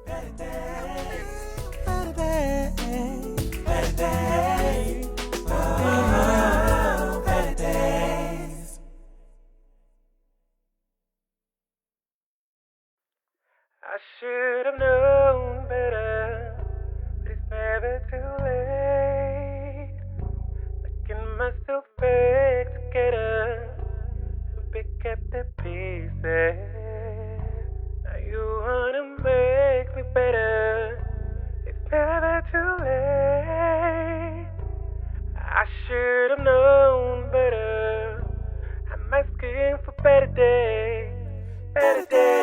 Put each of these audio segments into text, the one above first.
Better days, better days, better days, oh, better days. I should have known better, but it's never too late. Making myself back together to pick up the pieces. Now you wanna make me better. It's never too late. I should have known better. I'm asking for better days, better days.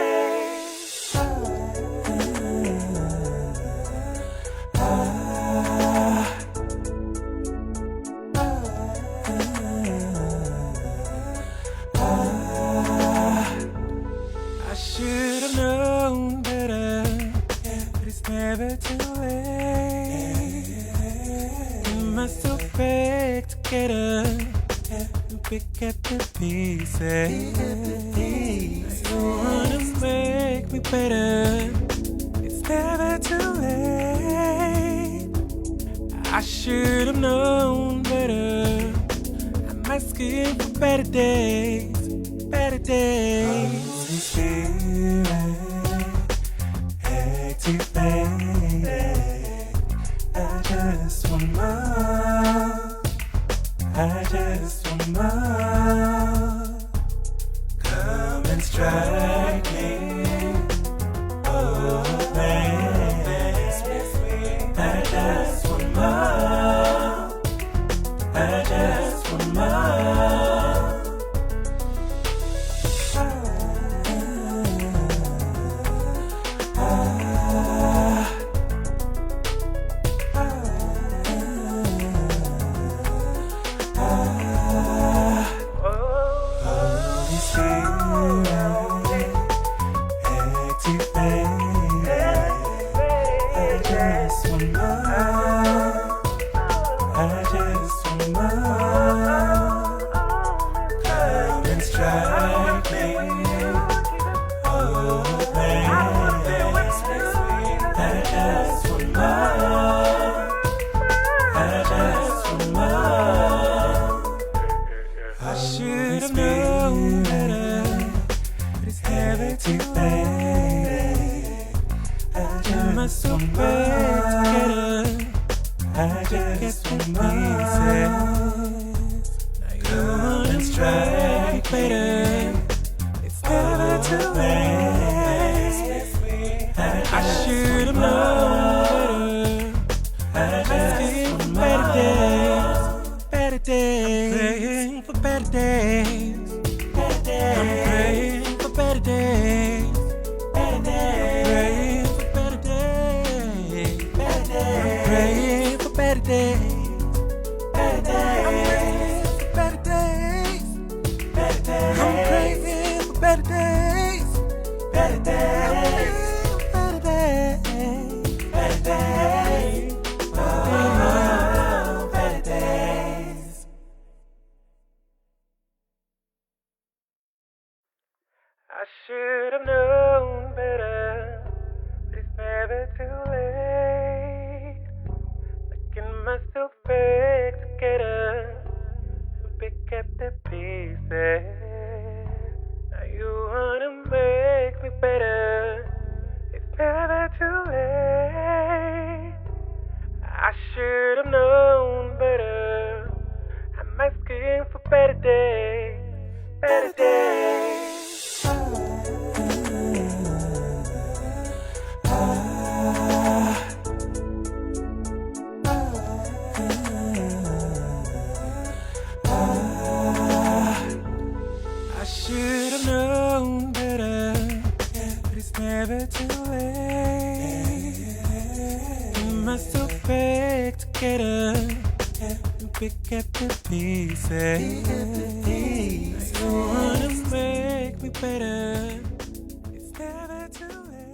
I should have known better, but it's never too late. Get myself back together and pick up the pieces. You wanna make me better, it's never too late. I should have known better. I'm asking for better days, better days. Holy Spirit, activate. I just want more. I just want more. Come and strike me. Oh, baby, I just want more. I just want more. Holy Spirit, activate. I just want more. I just want more. Come and strike me. Oh, baby, I just want more. I just want more. I should have known better, but it's never too late. I get myself back together. I just want pieces. Come and strike better. It's never too late. I should have known better. I just want better days, I'm praying for better days, better days. I'm praying for better days, better days. I'm praying for better days, better days. I'm praying for better days, better days. I'm praying for better days, better days. I'm praying for better days, better days. Better days, better days. Oh, better days. I should have known better, but it's never too late. Making myself back together to pick up the pieces. Now you wanna make me better. It's never too late. I should have known better. I'm asking for better days, better days. I should have known better, but it's never too late. Get myself back together and pick up the pieces. You wanna make me better, it's never too late.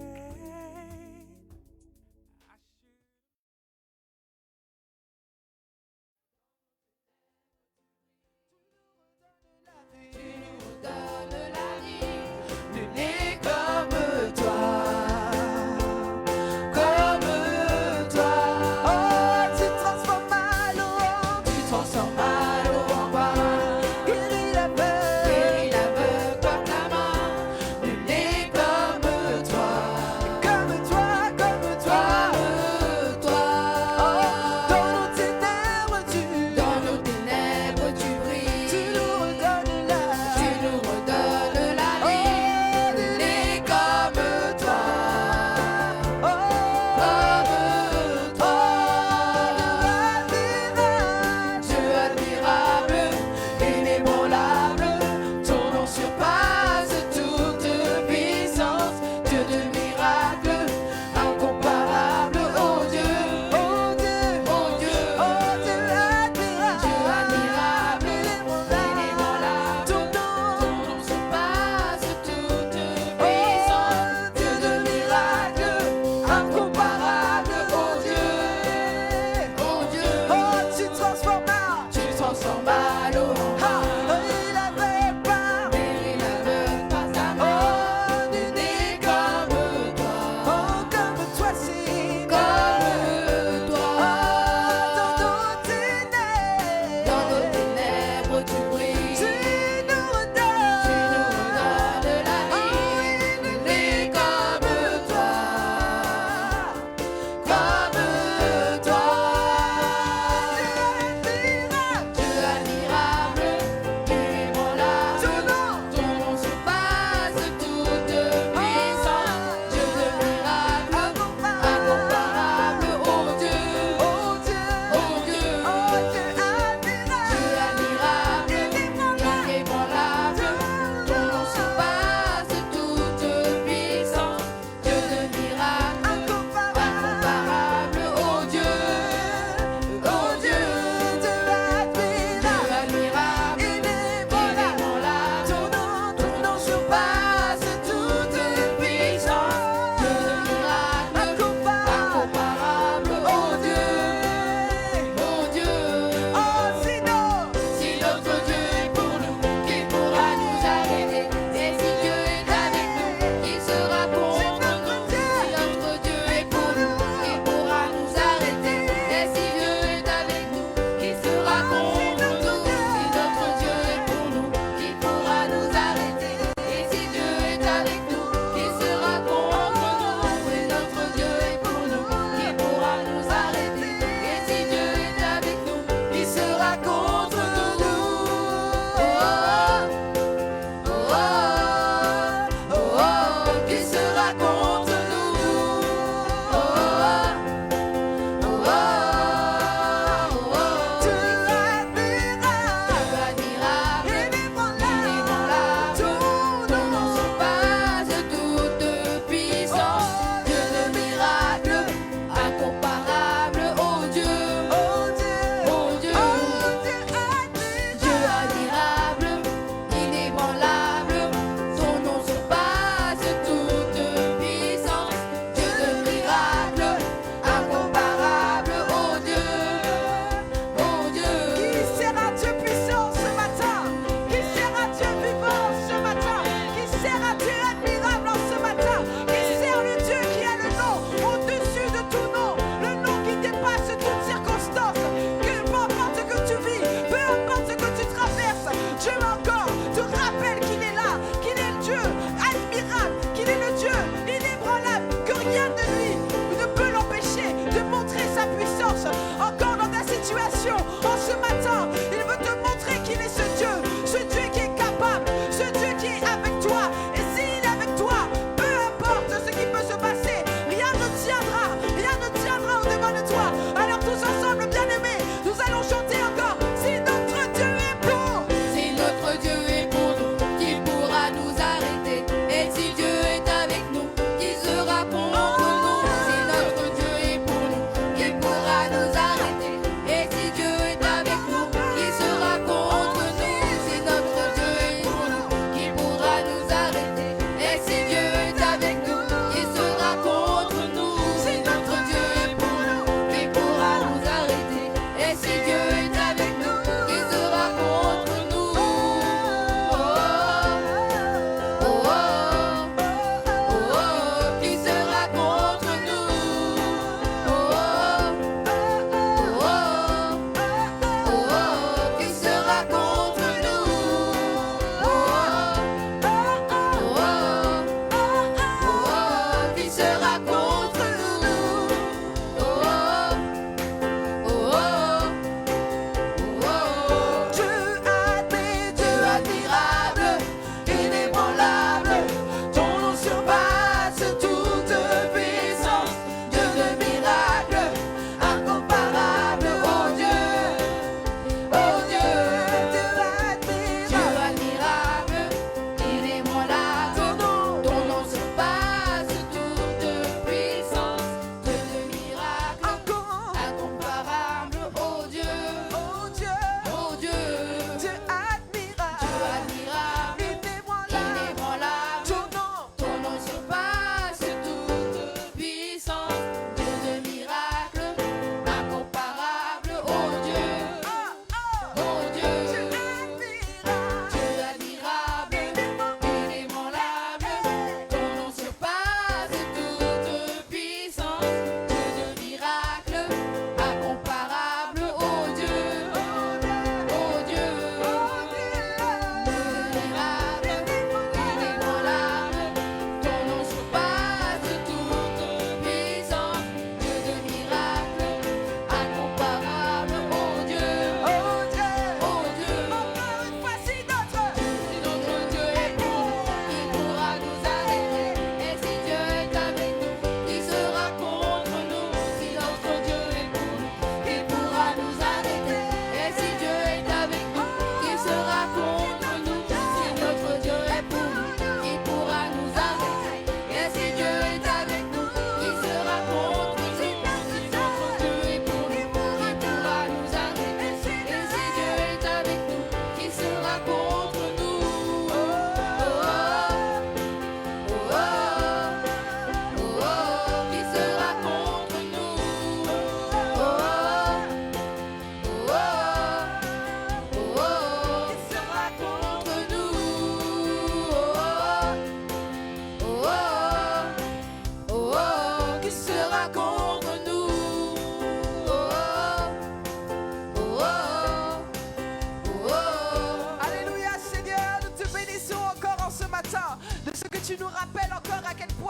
Donne la vie, nul n'est comme toi.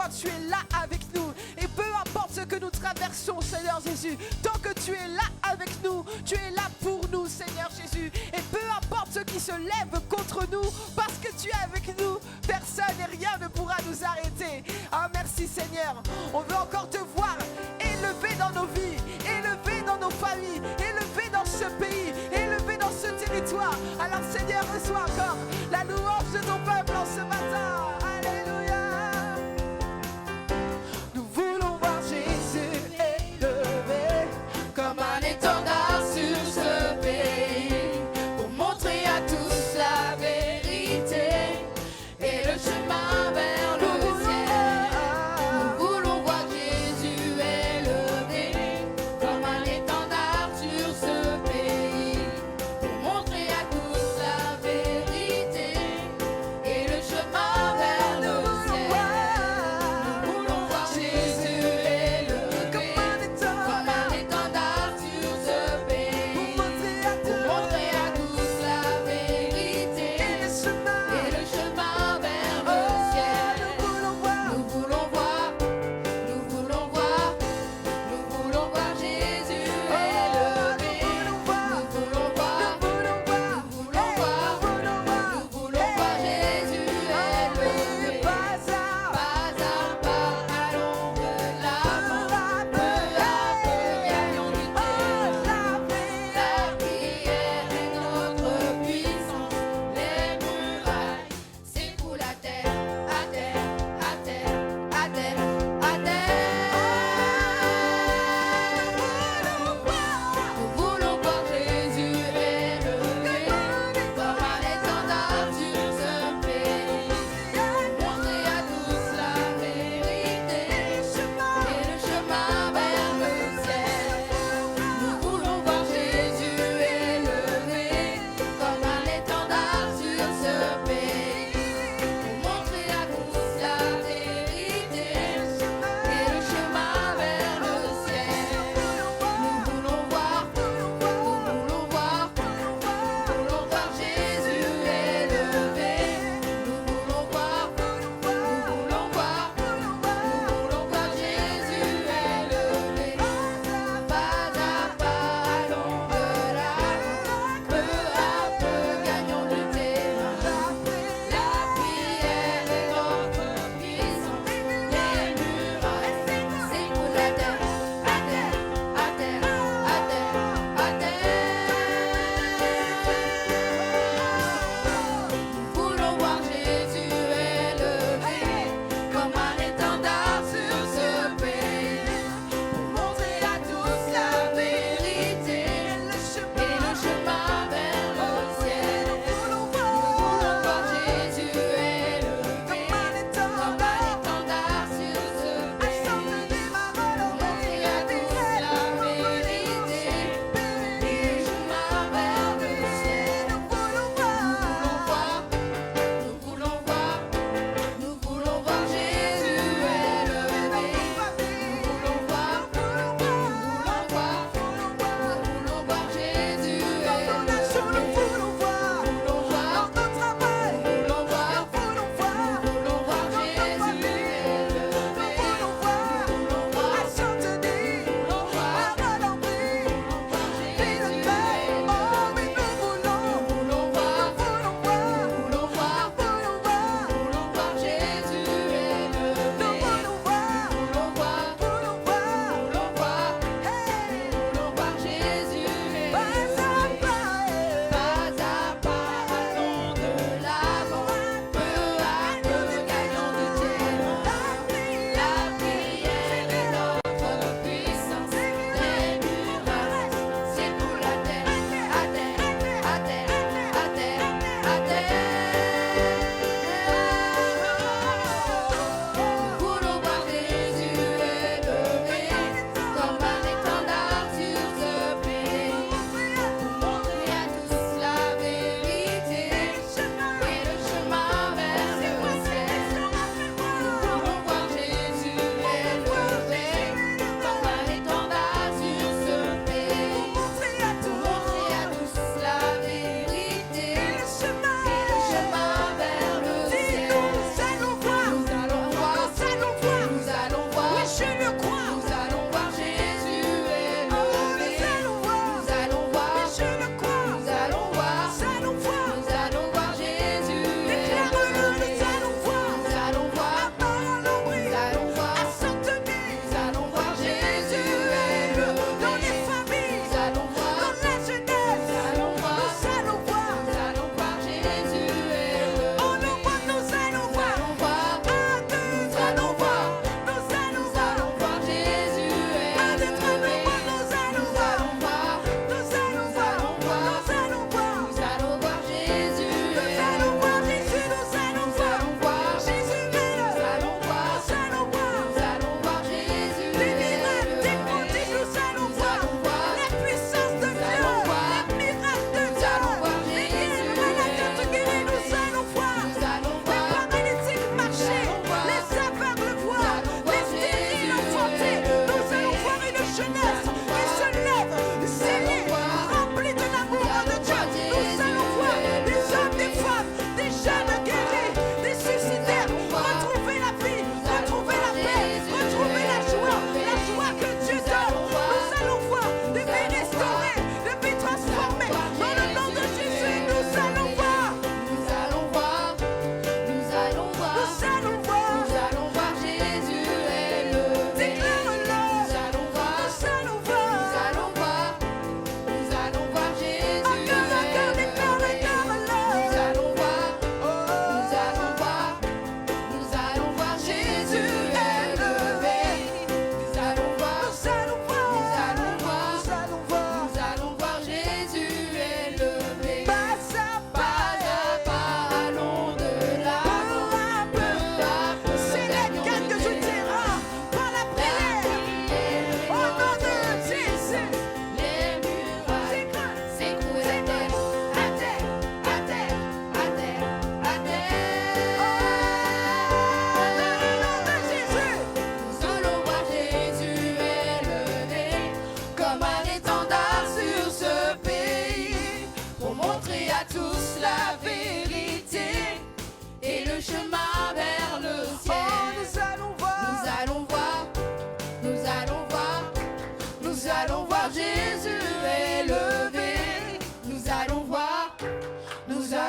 tu es là avec nous. Et peu importe ce que nous traversons, Seigneur Jésus, tant que tu es là avec nous, tu es là pour nous, Seigneur Jésus. Et peu importe ce qui se lève contre nous, parce que tu es avec nous, personne et rien ne pourra nous arrêter. Ah, merci Seigneur. On veut encore te voir élevé dans nos vies, élevé dans nos familles, élevé dans ce pays, élevé dans ce territoire. Alors Seigneur, reçois encore la louange de ton peuple en ce matin. Alléluia. Nous voulons voir Jésus élevé comme un étendard sur ce pays, pour montrer à tous la vérité et le chemin vers le ciel. Nous voulons voir Jésus élevé comme un étendard sur ce pays, pour montrer à tous la vérité et le chemin vers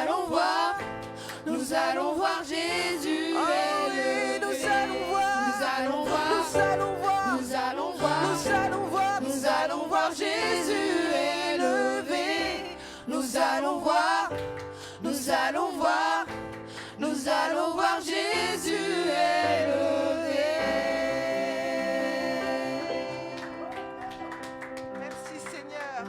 allons voir, nous allons voir Jésus élevé. Nous allons voir, Nous allons voir, nous allons voir, nous allons voir, nous allons voir, nous allons voir Jésus élevé. Nous allons voir, nous allons voir, nous allons voir Jésus élevé. Merci Seigneur.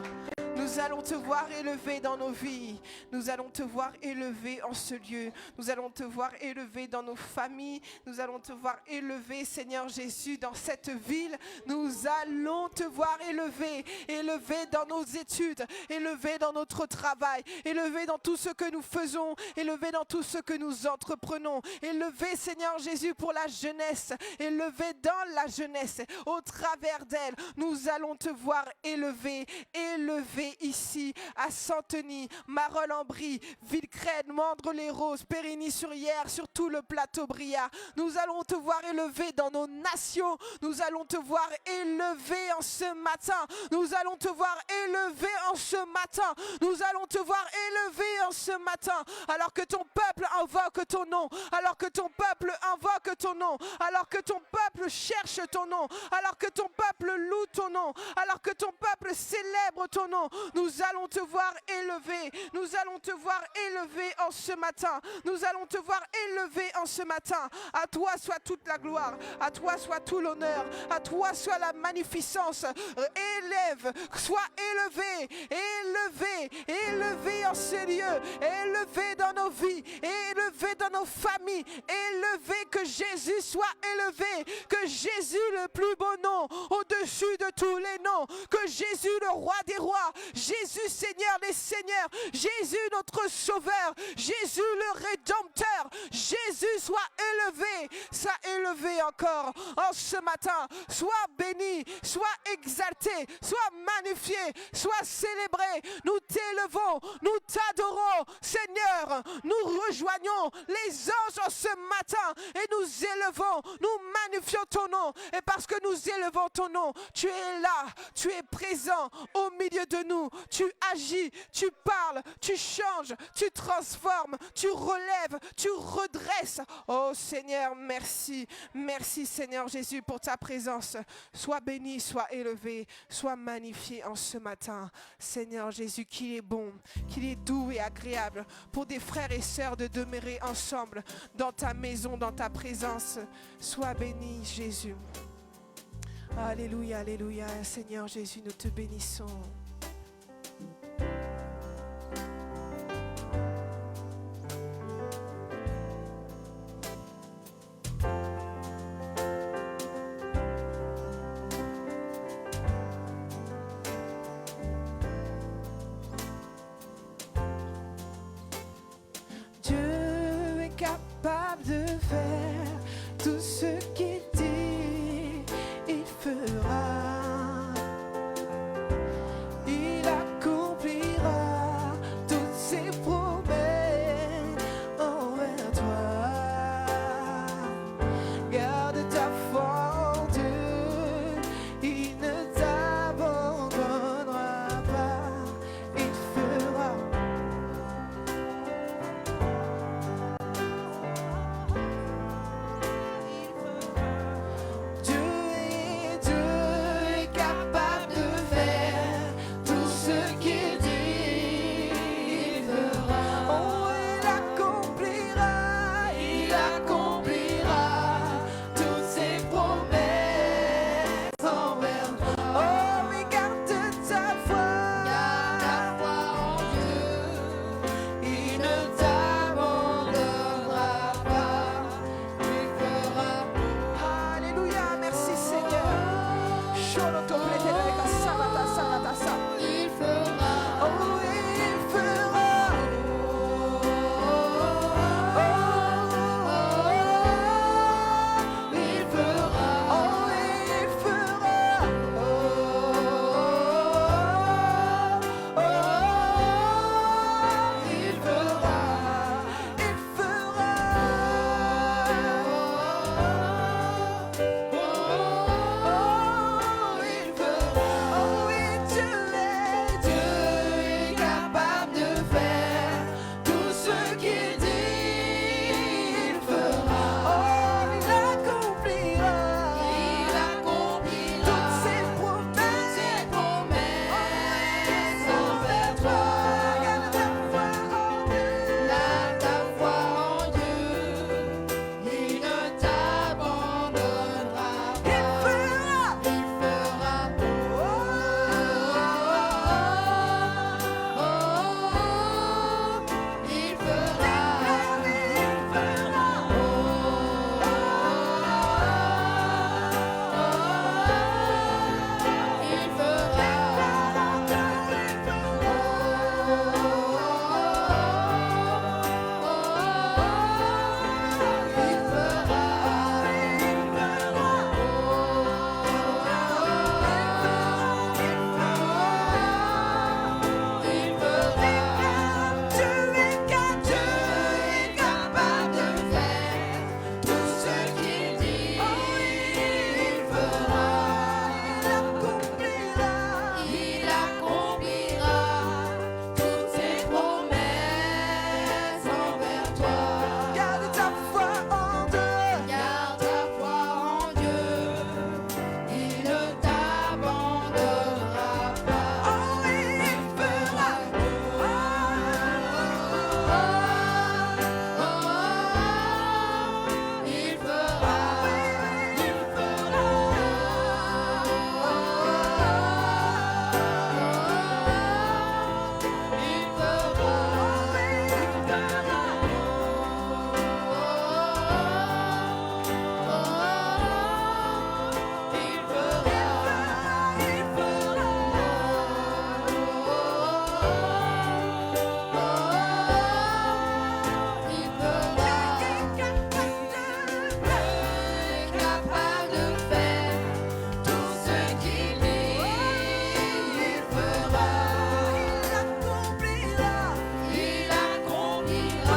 Nous allons te voir élevé dans nos vies. Nous allons te voir élevé en ce lieu. Nous allons te voir élevé dans nos familles. Nous allons te voir élevé, Seigneur Jésus, dans cette ville. Nous allons te voir élevé. Élevé dans nos études. Élevé dans notre travail. Élevé dans tout ce que nous faisons. Élevé dans tout ce que nous entreprenons. Élevé, Seigneur Jésus, pour la jeunesse. Élevé dans la jeunesse. Au travers d'elle, nous allons te voir élevé. Élevé ici à Santeny, Marolles-en-Brie, Villecrède, Mandres-les-Roses, Périgny-sur-Yerres, sur tout le plateau Briard. Nous allons te voir élevé dans nos nations. Nous allons te voir élevé en ce matin. Nous allons te voir élevé en ce matin. Nous allons te voir élevé en ce matin. Alors que ton peuple invoque ton nom. Alors que ton peuple invoque ton nom. Alors que ton peuple cherche ton nom. Alors que ton peuple loue ton nom. Alors que ton peuple célèbre ton nom. Nous allons te voir élevé. Nous allons te voir élevé en ce matin. Nous allons te voir élevé en ce matin. À toi soit toute la gloire. À toi soit tout l'honneur. À toi soit la magnificence. Élève, sois élevé, élevé, élevé en ce lieu. Élevé dans nos vies. Élevé dans nos familles. Élevé, que Jésus soit élevé. Que Jésus, le plus beau nom, au-dessus de tous les noms. Que Jésus, le roi des rois. Jésus, Seigneur des seigneurs. Jésus, notre sauveur. Jésus, le rédempteur. Jésus, soit élevé. Sois élevé encore en ce matin. Sois béni. Sois exalté. Sois magnifié. Sois célébré. Nous t'élevons. Nous t'adorons. Seigneur, nous rejoignons les anges en ce matin et nous élevons. Nous magnifions ton nom. Et parce que nous élevons ton nom, tu es là. Tu es présent au milieu de nous. Tu agis, tu parles, tu changes, tu transformes, tu relèves, tu redresses. Oh Seigneur, merci. Merci Seigneur Jésus pour ta présence. Sois béni, sois élevé, sois magnifié en ce matin. Seigneur Jésus, qu'il est bon, qu'il est doux et agréable pour des frères et sœurs de demeurer ensemble dans ta maison, dans ta présence. Sois béni Jésus. Alléluia, alléluia. Seigneur Jésus, nous te bénissons. Dieu est capable de faire tout ce qu'il dit, il fera. Il accomplira toutes ses promesses envers toi. Garde ta foi en Dieu, il ne t'abandonnera pas, il fera. Il fera. Il accomplira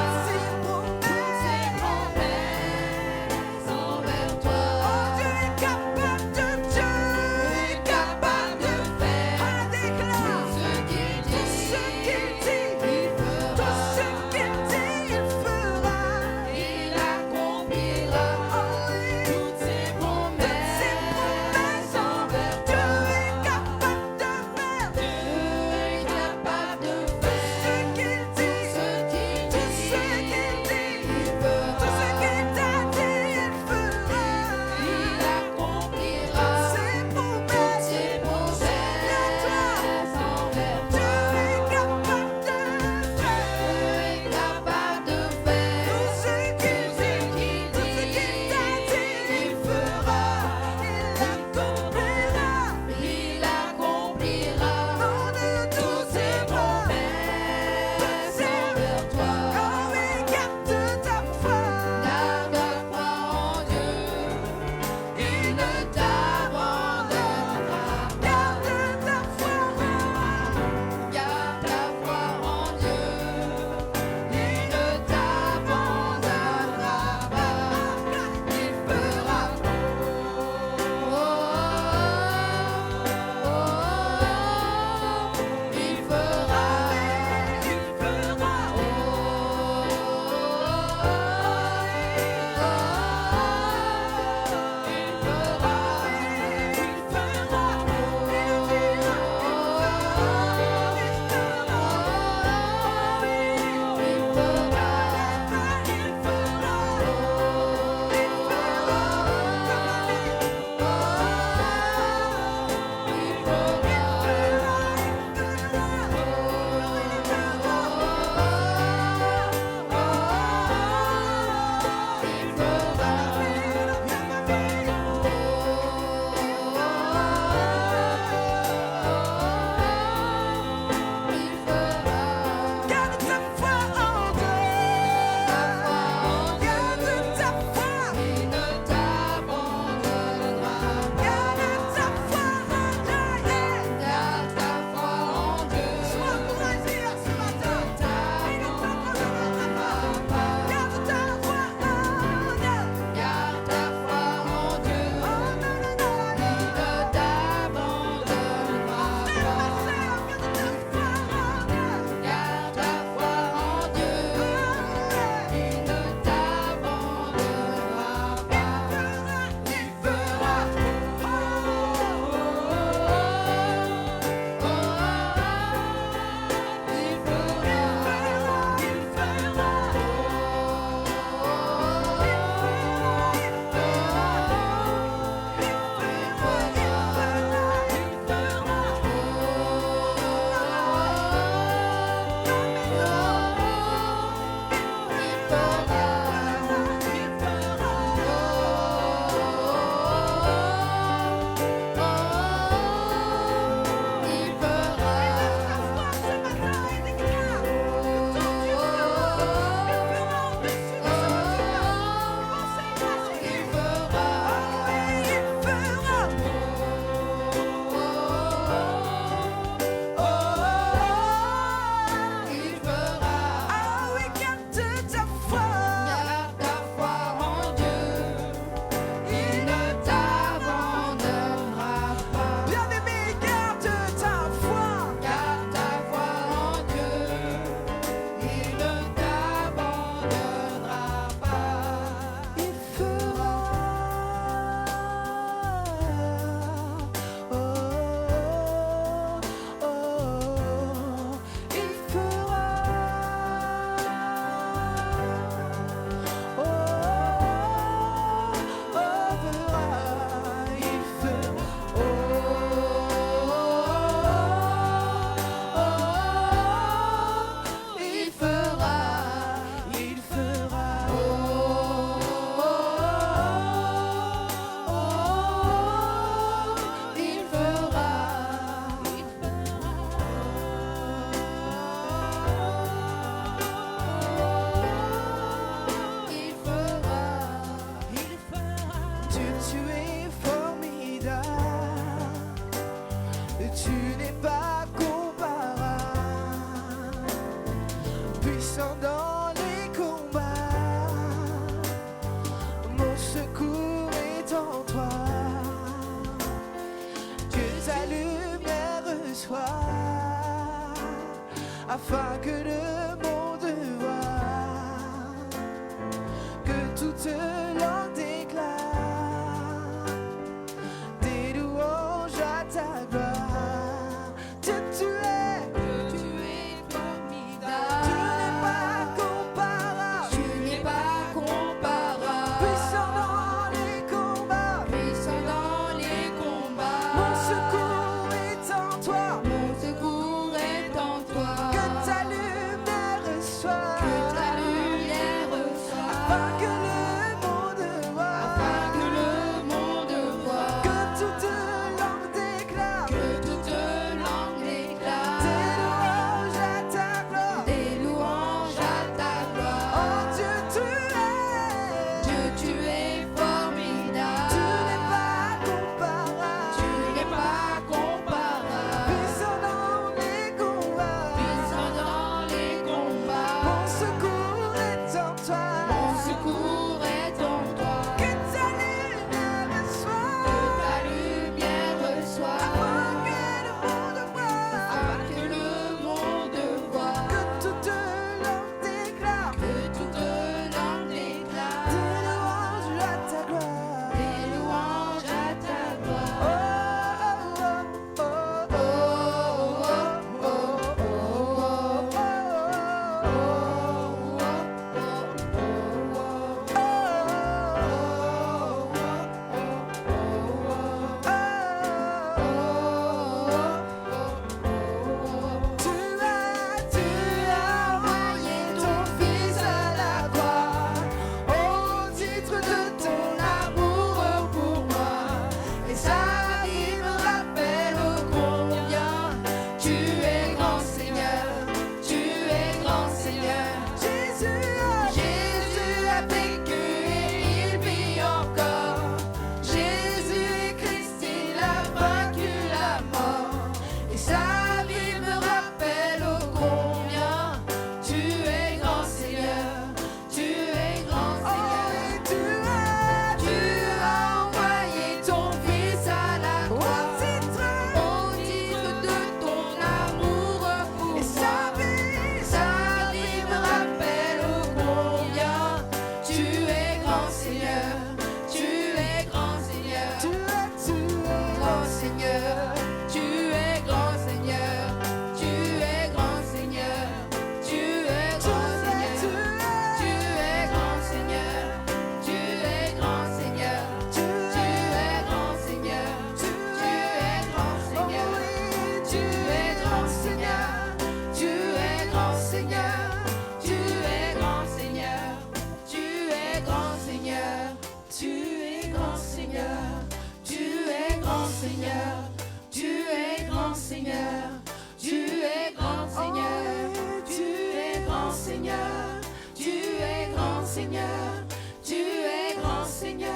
Seigneur, tu es grand Seigneur,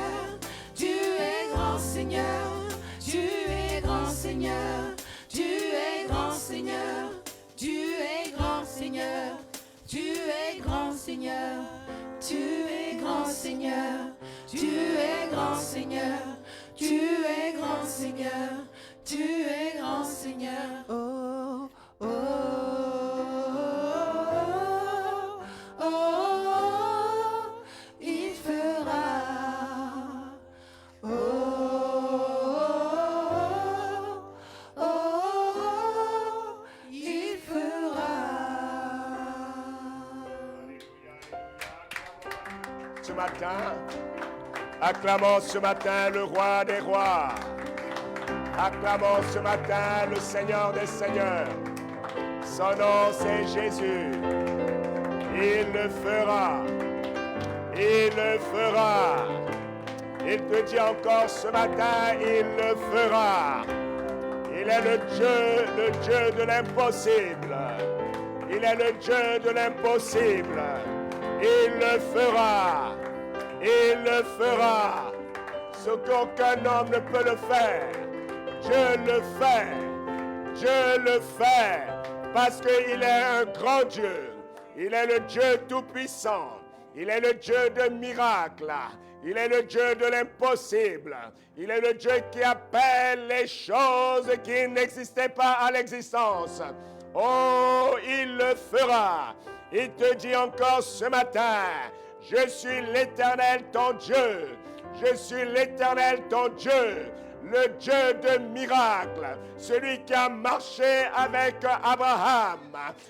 tu es grand Seigneur, tu es grand Seigneur, tu es grand Seigneur, tu es grand Seigneur, tu es grand Seigneur, tu es grand Seigneur, tu es grand Seigneur, tu es grand Seigneur, tu es grand Seigneur. Oh, oh, Oh, il fera. Oh, il fera. Ce matin, acclamons ce matin le roi des rois. Acclamons ce matin le Seigneur des seigneurs. Son nom c'est Jésus. Il le fera. Il le fera. Il te dit encore ce matin, il le fera. Il est le Dieu de l'impossible. Il est le Dieu de l'impossible. Il le fera. Il le fera. Ce qu'aucun homme ne peut le faire. Dieu le fait. Dieu le fait. Parce qu'il est un grand Dieu. Il est le Dieu tout-puissant. Il est le Dieu de miracles. Il est le Dieu de l'impossible. Il est le Dieu qui appelle les choses qui n'existaient pas à l'existence. Oh, il le fera. Il te dit encore ce matin, je suis l'Éternel ton Dieu. Je suis l'Éternel ton Dieu. Le Dieu de miracles, celui qui a marché avec Abraham,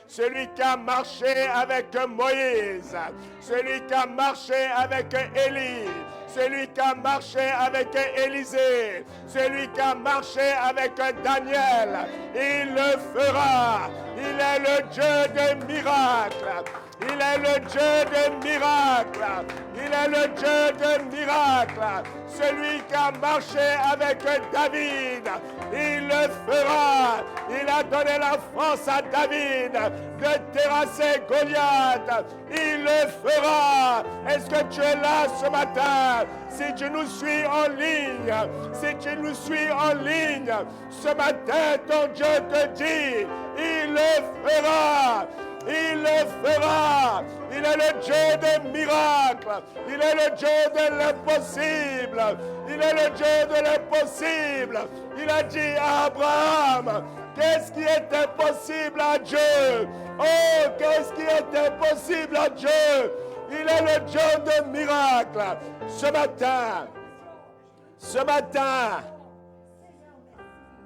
celui qui a marché avec Moïse, celui qui a marché avec Élie, celui qui a marché avec Élisée, celui qui a marché avec Daniel, il le fera. Il est le Dieu de miracles. Il est le Dieu de miracles. Il est le Dieu de miracles. Celui qui a marché avec David, il le fera. Il a donné la force à David de terrasser Goliath. Il le fera. Est-ce que tu es là ce matin? Si tu nous suis en ligne, si tu nous suis en ligne, ce matin, ton Dieu te dit, il le fera. Il le fera. Il est le Dieu des miracles. Il est le Dieu de l'impossible. Il est le Dieu de l'impossible. Il a dit à Abraham, qu'est-ce qui est impossible à Dieu? Oh, qu'est-ce qui est impossible à Dieu? Il est le Dieu de miracles. Ce matin,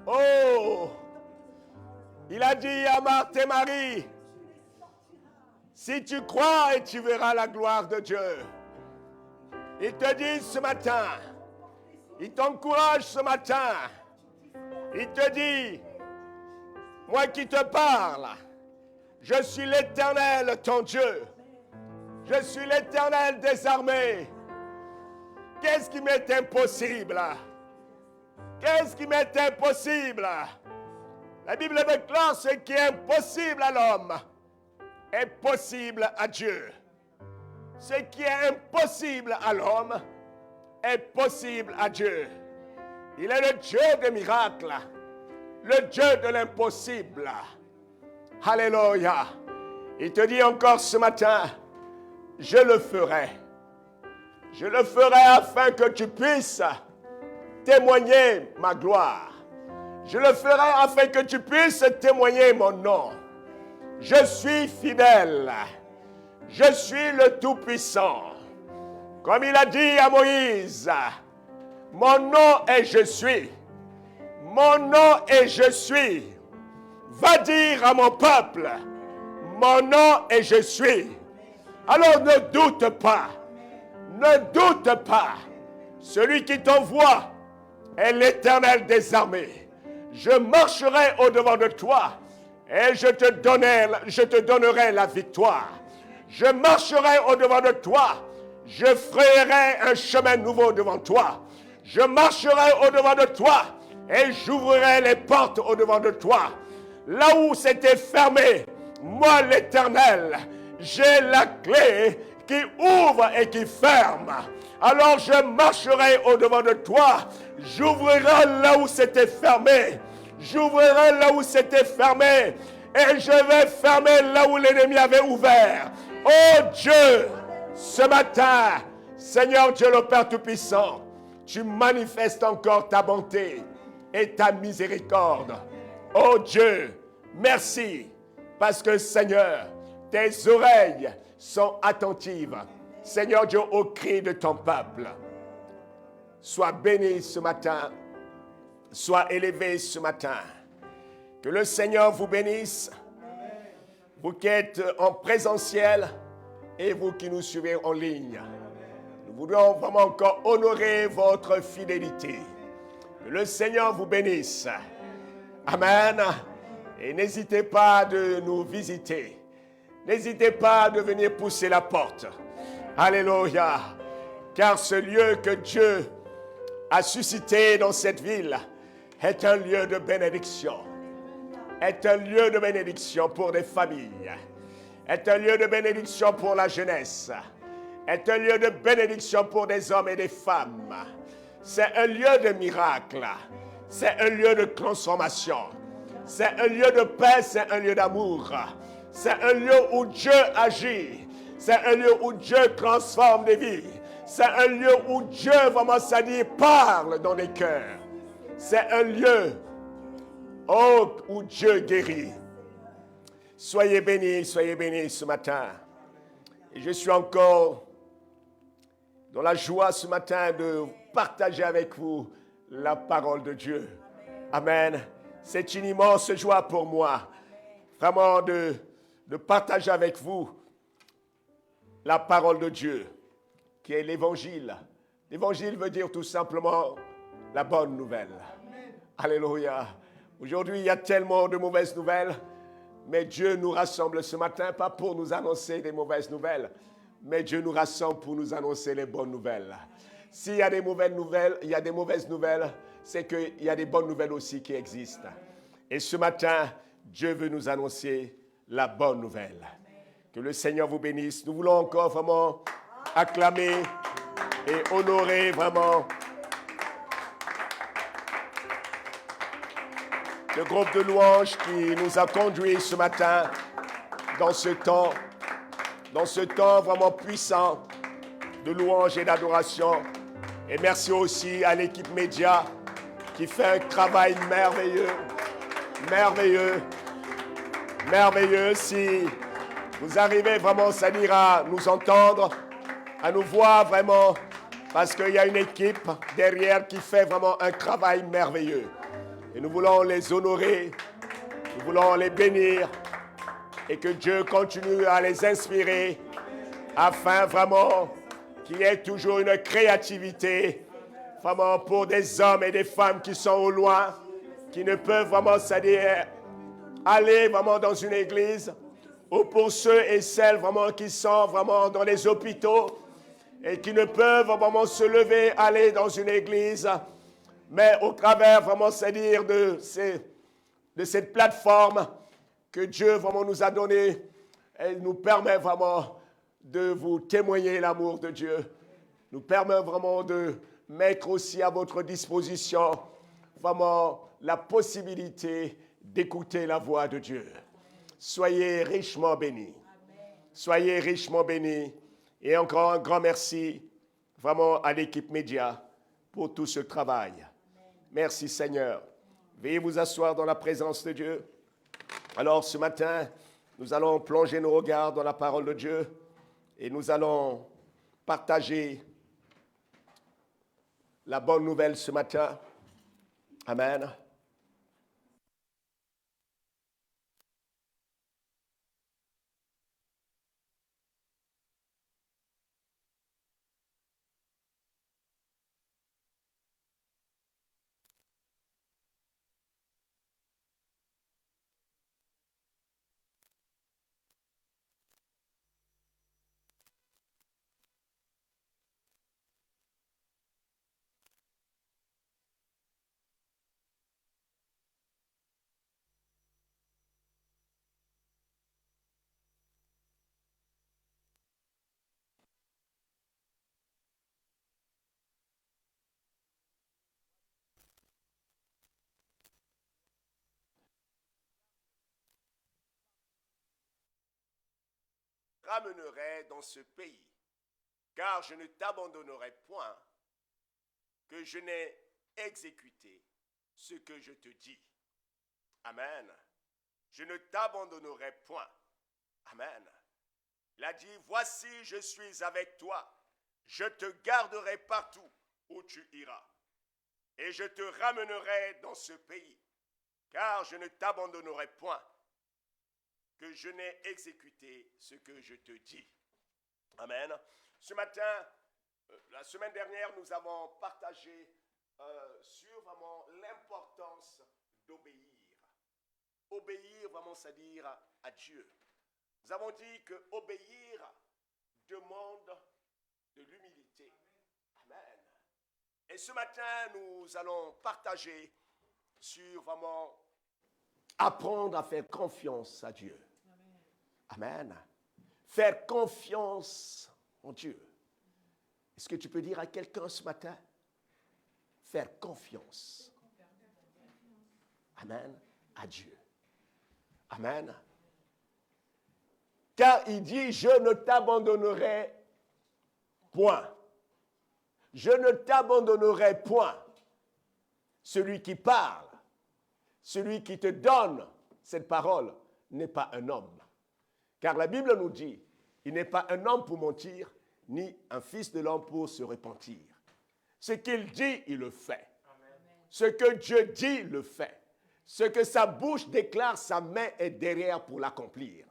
oh, il a dit à Marthe et Marie, si tu crois et tu verras la gloire de Dieu. Il te dit ce matin, il t'encourage ce matin, il te dit, moi qui te parle, je suis l'Éternel ton Dieu, je suis l'Éternel des armées. Qu'est-ce qui m'est impossible? Qu'est-ce qui m'est impossible? La Bible déclare ce qui est impossible à l'homme est possible à Dieu. Ce qui est impossible à l'homme est possible à Dieu. Il est le Dieu des miracles, le Dieu de l'impossible. Alléluia. Il te dit encore ce matin, je le ferai. Je le ferai afin que tu puisses témoigner ma gloire. Je le ferai afin que tu puisses témoigner mon nom. Je suis fidèle. Je suis le Tout-Puissant. Comme il a dit à Moïse, mon nom est je suis. Mon nom est je suis. Va dire à mon peuple, mon nom est je suis. Alors ne doute pas. Ne doute pas. Celui qui t'envoie est l'Éternel des armées. Je marcherai au-devant de toi et je te donnerai la victoire. Je marcherai au-devant de toi. Je frayerai un chemin nouveau devant toi. Je marcherai au-devant de toi et j'ouvrirai les portes au-devant de toi. Là où c'était fermé, moi l'Éternel, j'ai la clé qui ouvre et qui ferme. Alors je marcherai au-devant de toi. J'ouvrirai là où c'était fermé. J'ouvrirai là où c'était fermé. Et je vais fermer là où l'ennemi avait ouvert. Oh Dieu, ce matin, Seigneur Dieu le Père Tout-Puissant, tu manifestes encore ta bonté et ta miséricorde. Oh Dieu, merci, parce que Seigneur, tes oreilles sont attentives, Seigneur Dieu, au cri de ton peuple. Sois béni ce matin, sois élevé ce matin. Que le Seigneur vous bénisse, vous qui êtes en présentiel et vous qui nous suivez en ligne. Nous voulons vraiment encore honorer votre fidélité. Que le Seigneur vous bénisse. Amen. Et n'hésitez pas de nous visiter. N'hésitez pas de venir pousser la porte. Alléluia. Car ce lieu que Dieu a suscité dans cette ville est un lieu de bénédiction. Est un lieu de bénédiction pour des familles. Est un lieu de bénédiction pour la jeunesse. Est un lieu de bénédiction pour des hommes et des femmes. C'est un lieu de miracle. C'est un lieu de transformation. C'est un lieu de paix, c'est un lieu d'amour. C'est un lieu où Dieu agit. C'est un lieu où Dieu transforme des vies. C'est un lieu où Dieu, vraiment, ça dit, parle dans les cœurs. C'est un lieu, oh, où Dieu guérit. Soyez bénis ce matin. Et je suis encore dans la joie ce matin de partager avec vous la parole de Dieu. Amen. C'est une immense joie pour moi, vraiment de partager avec vous la parole de Dieu, qui est l'évangile. L'évangile veut dire tout simplement la bonne nouvelle. Alléluia. Aujourd'hui, il y a tellement de mauvaises nouvelles, mais Dieu nous rassemble ce matin, pas pour nous annoncer des mauvaises nouvelles, mais Dieu nous rassemble pour nous annoncer les bonnes nouvelles. S'il y a des mauvaises nouvelles, c'est qu'il y a des bonnes nouvelles aussi qui existent. Et ce matin, Dieu veut nous annoncer la bonne nouvelle. Que le Seigneur vous bénisse. Nous voulons encore vraiment acclamer et honorer vraiment le groupe de louanges qui nous a conduits ce matin dans ce temps vraiment puissant de louange et d'adoration. Et merci aussi à l'équipe média qui fait un travail merveilleux, merveilleux, merveilleux. Si vous arrivez vraiment, c'est-à-dire à nous entendre, à nous voir vraiment, parce qu'il y a une équipe derrière qui fait vraiment un travail merveilleux. Et nous voulons les honorer, nous voulons les bénir, et que Dieu continue à les inspirer, afin vraiment qu'il y ait toujours une créativité, vraiment pour des hommes et des femmes qui sont au loin, qui ne peuvent vraiment, c'est-à-dire aller vraiment dans une église, ou pour ceux et celles vraiment qui sont vraiment dans les hôpitaux, et qui ne peuvent vraiment se lever, aller dans une église, mais au travers vraiment, c'est-à-dire de cette plateforme que Dieu vraiment nous a donnée, elle nous permet vraiment de vous témoigner l'amour de Dieu, nous permet vraiment de mettre aussi à votre disposition vraiment la possibilité d'écouter la voix de Dieu. Soyez richement bénis. Soyez richement bénis. Et encore un grand merci vraiment à l'équipe média pour tout ce travail. Merci Seigneur. Veuillez vous asseoir dans la présence de Dieu. Alors ce matin, nous allons plonger nos regards dans la parole de Dieu et nous allons partager la bonne nouvelle ce matin. Amen. ramènerai dans ce pays, car je ne t'abandonnerai point, que je n'ai exécuté ce que je te dis. Amen. Je ne t'abandonnerai point. Amen. Il a dit, voici, je suis avec toi. Je te garderai partout où tu iras. Et je te ramènerai dans ce pays, car je ne t'abandonnerai point, que je n'ai exécuté ce que je te dis. Amen. Ce matin, la semaine dernière, nous avons partagé sur vraiment l'importance d'obéir. Obéir, vraiment, c'est-à-dire à Dieu. Nous avons dit que obéir demande de l'humilité. Amen. Et ce matin, nous allons partager sur vraiment apprendre à faire confiance à Dieu. Amen. Faire confiance en Dieu. Est-ce que tu peux dire à quelqu'un ce matin? Faire confiance. Amen. À Dieu. Amen. Car il dit, je ne t'abandonnerai point. Je ne t'abandonnerai point. Celui qui parle, celui qui te donne cette parole n'est pas un homme. Car la Bible nous dit, il n'est pas un homme pour mentir, ni un fils de l'homme pour se repentir. Ce qu'il dit, il le fait. Amen. Ce que Dieu dit, il le fait. Ce que sa bouche déclare, sa main est derrière pour l'accomplir.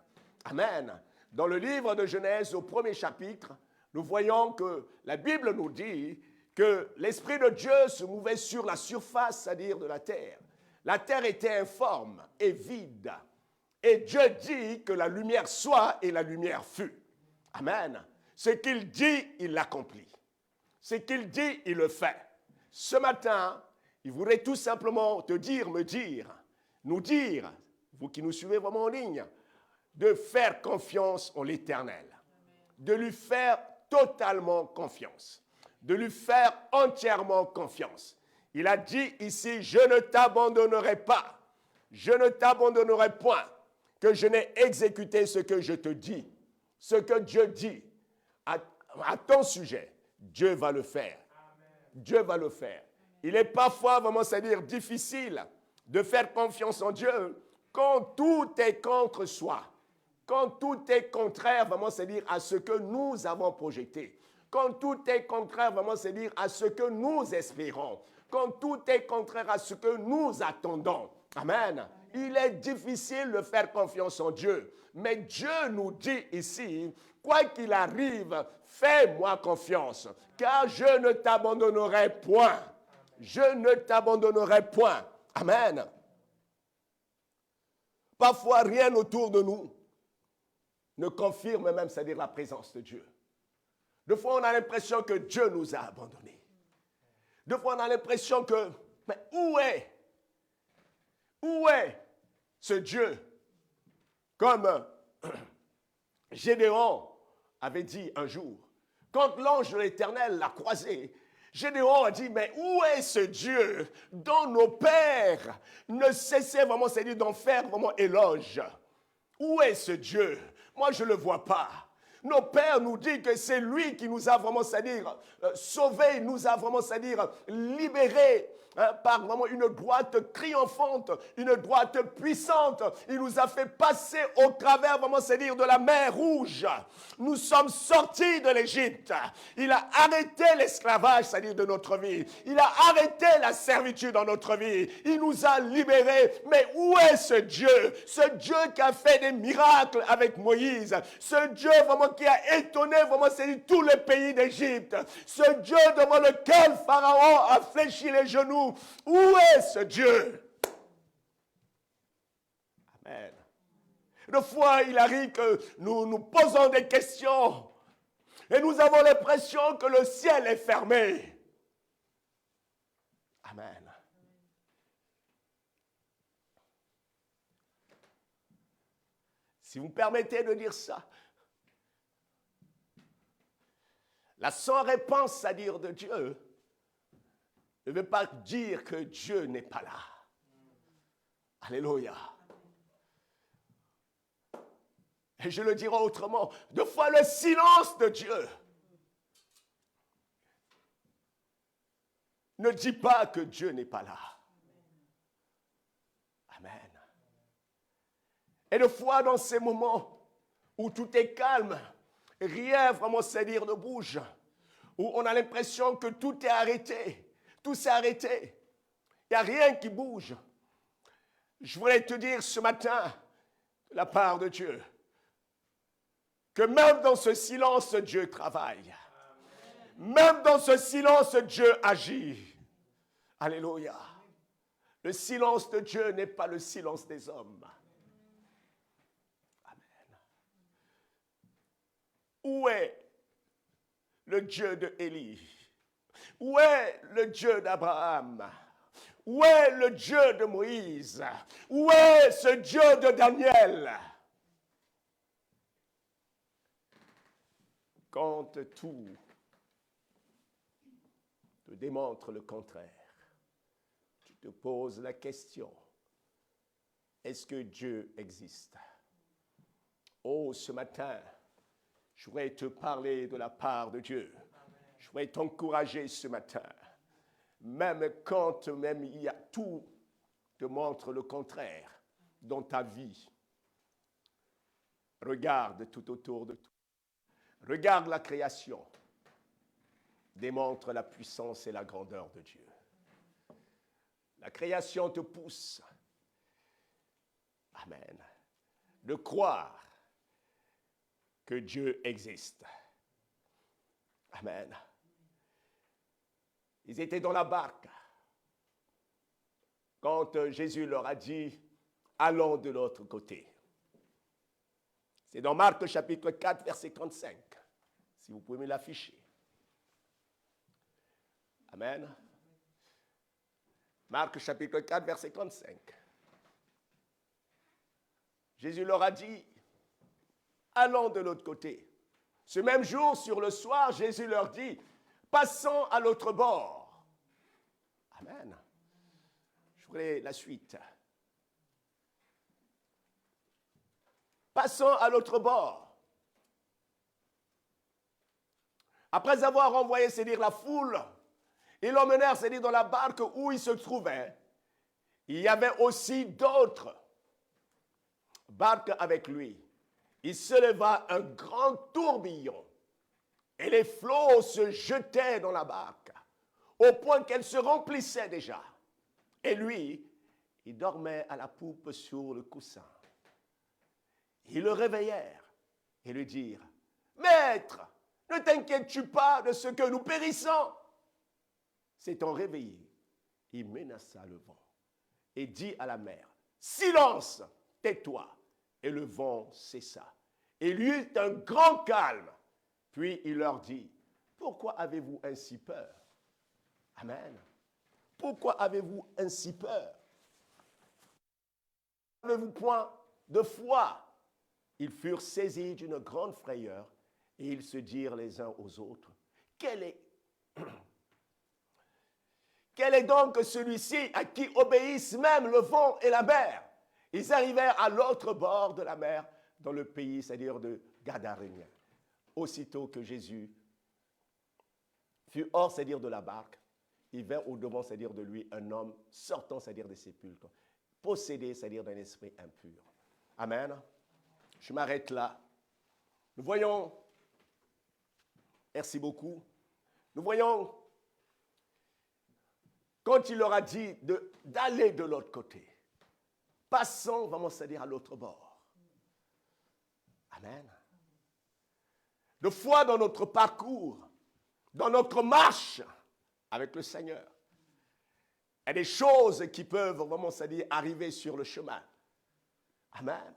Amen. Dans le livre de Genèse, au 1er chapitre, nous voyons que la Bible nous dit que l'Esprit de Dieu se mouvait sur la surface, c'est-à-dire de la terre. La terre était informe et vide. Et Dieu dit que la lumière soit et la lumière fut. Amen. Ce qu'il dit, il l'accomplit. Ce qu'il dit, il le fait. Ce matin, il voudrait tout simplement te dire, nous dire, vous qui nous suivez vraiment en ligne, de faire confiance en l'Éternel. De lui faire totalement confiance. De lui faire entièrement confiance. Il a dit ici, je ne t'abandonnerai pas. Je ne t'abandonnerai point. Que je n'ai exécuté ce que je te dis. Ce que Dieu dit à ton sujet, Dieu va le faire. Amen. Dieu va le faire. Il est parfois, vraiment, c'est-à-dire difficile de faire confiance en Dieu quand tout est contre soi. Quand tout est contraire, vraiment, c'est-à-dire à ce que nous avons projeté. Quand tout est contraire, vraiment, c'est-à-dire à ce que nous espérons. Quand tout est contraire à ce que nous attendons. Amen. Il est difficile de faire confiance en Dieu. Mais Dieu nous dit ici, quoi qu'il arrive, fais-moi confiance, car je ne t'abandonnerai point. Je ne t'abandonnerai point. Amen. Parfois, rien autour de nous ne confirme même, c'est-à-dire la présence de Dieu. Des fois, on a l'impression que Dieu nous a abandonnés. Des fois, on a l'impression que, mais où est ce Dieu? Comme Gédéon avait dit un jour, quand l'ange de l'Éternel l'a croisé, Gédéon a dit, mais où est ce Dieu dont nos pères ne cessaient vraiment, c'est-à-dire d'en faire vraiment éloge? Où est ce Dieu? Moi, je ne le vois pas. Nos pères nous disent que c'est lui qui nous a vraiment, c'est-à-dire sauvés, nous a vraiment, c'est-à-dire libérés par vraiment une droite triomphante, une droite puissante. Il nous a fait passer au travers, vraiment, c'est-à-dire de la mer Rouge. Nous sommes sortis de l'Égypte. Il a arrêté l'esclavage, c'est-à-dire de notre vie. Il a arrêté la servitude dans notre vie. Il nous a libérés. Mais où est ce Dieu? Ce Dieu qui a fait des miracles avec Moïse. Ce Dieu vraiment qui a étonné vraiment, c'est tout le pays d'Égypte. Ce Dieu devant lequel Pharaon a fléchi les genoux. Où est ce Dieu? Amen. Des fois, il arrive que nous nous posons des questions et nous avons l'impression que le ciel est fermé. Amen. Si vous me permettez de dire ça, la sans réponse, c'est-à-dire de Dieu, ne veut pas dire que Dieu n'est pas là. Alléluia. Et je le dirai autrement, des fois le silence de Dieu ne dit pas que Dieu n'est pas là. Amen. Et des fois dans ces moments où tout est calme, rien vraiment c'est-à-dire ne bouge, où on a l'impression que tout est arrêté, tout s'est arrêté, il n'y a rien qui bouge. Je voulais te dire ce matin, de la part de Dieu, que même dans ce silence, Dieu travaille. Même dans ce silence, Dieu agit. Alléluia. Le silence de Dieu n'est pas le silence des hommes. Amen. Où est le Dieu de Élie? Où est le Dieu d'Abraham? Où est le Dieu de Moïse? Où est ce Dieu de Daniel? Quand tout te démontre le contraire, tu te poses la question, est-ce que Dieu existe? Oh, ce matin, je voudrais te parler de la part de Dieu. Je voudrais t'encourager ce matin. Même quand même il y a tout te montre le contraire dans ta vie. Regarde tout autour de toi. Regarde la création, démontre la puissance et la grandeur de Dieu. La création te pousse, amen, de croire que Dieu existe. Amen. Ils étaient dans la barque quand Jésus leur a dit « Allons de l'autre côté ». C'est dans Marc chapitre 4, verset 35. Si vous pouvez me l'afficher. Amen. Marc chapitre 4, verset 35. Jésus leur a dit, allons de l'autre côté. Ce même jour, sur le soir, Jésus leur dit, passons à l'autre bord. Amen. Je voudrais la suite. Passons à l'autre bord. Après avoir envoyé, c'est-à-dire la foule, ils l'emmenèrent, c'est-à-dire dans la barque où il se trouvait. Il y avait aussi d'autres barques avec lui. Il se leva un grand tourbillon et les flots se jetaient dans la barque au point qu'elle se remplissait déjà. Et lui, il dormait à la poupe sur le coussin. Ils le réveillèrent et lui dirent, « Maître, ne t'inquiètes-tu pas de ce que nous périssons ?» S'étant réveillé, il menaça le vent et dit à la mer, « Silence, tais-toi !» Et le vent cessa. Et il y eut un grand calme. Puis il leur dit, « Pourquoi avez-vous ainsi peur ?» Amen. Pourquoi avez-vous ainsi peur? N'avez-vous point de foi? Ils furent saisis d'une grande frayeur et ils se dirent les uns aux autres, quel est donc celui-ci à qui obéissent même le vent et la mer? Ils arrivèrent à l'autre bord de la mer, dans le pays, c'est-à-dire de Gadarénien. Aussitôt que Jésus fut hors, c'est-à-dire de la barque, il vint au-devant, c'est-à-dire de lui, un homme sortant, c'est-à-dire des sépulcres, possédé, c'est-à-dire d'un esprit impur. Amen. Je m'arrête là. Nous voyons, merci beaucoup, nous voyons, quand il leur a dit d'aller de l'autre côté, passons, vraiment, c'est-à-dire à l'autre bord. Amen. De foi dans notre parcours, dans notre marche avec le Seigneur, il y a des choses qui peuvent vraiment, c'est-à-dire arriver sur le chemin. Amen.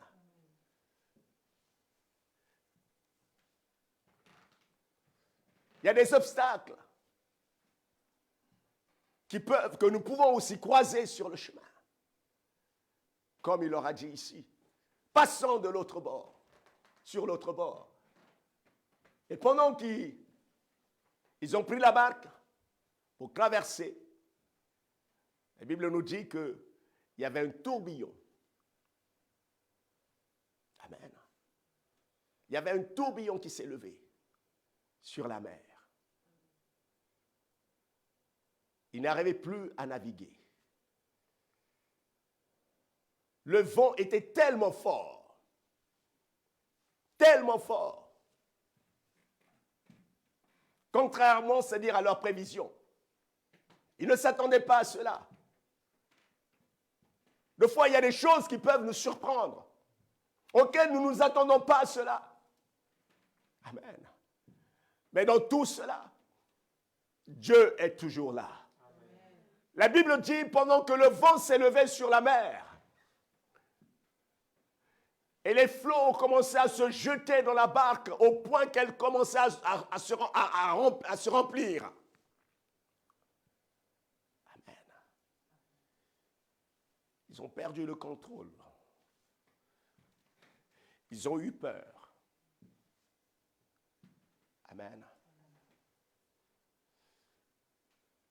Il y a des obstacles que nous pouvons aussi croiser sur le chemin. Comme il leur a dit ici, passons de l'autre bord, sur l'autre bord. Et pendant qu'ils ont pris la barque pour traverser, la Bible nous dit qu'il y avait un tourbillon. Amen. il y avait un tourbillon qui s'est levé sur la mer. Il n'arrivait plus à naviguer. Le vent était tellement fort, contrairement, c'est-à-dire à leur prévision. Ils ne s'attendaient pas à cela. Des fois, il y a des choses qui peuvent nous surprendre, auxquelles nous ne nous attendons pas à cela. Amen. Mais dans tout cela, Dieu est toujours là. Amen. La Bible dit, pendant que le vent s'élevait sur la mer, et les flots ont commencé à se jeter dans la barque au point qu'elle commençait à se remplir. Amen. Ils ont perdu le contrôle. Ils ont eu peur. Amen.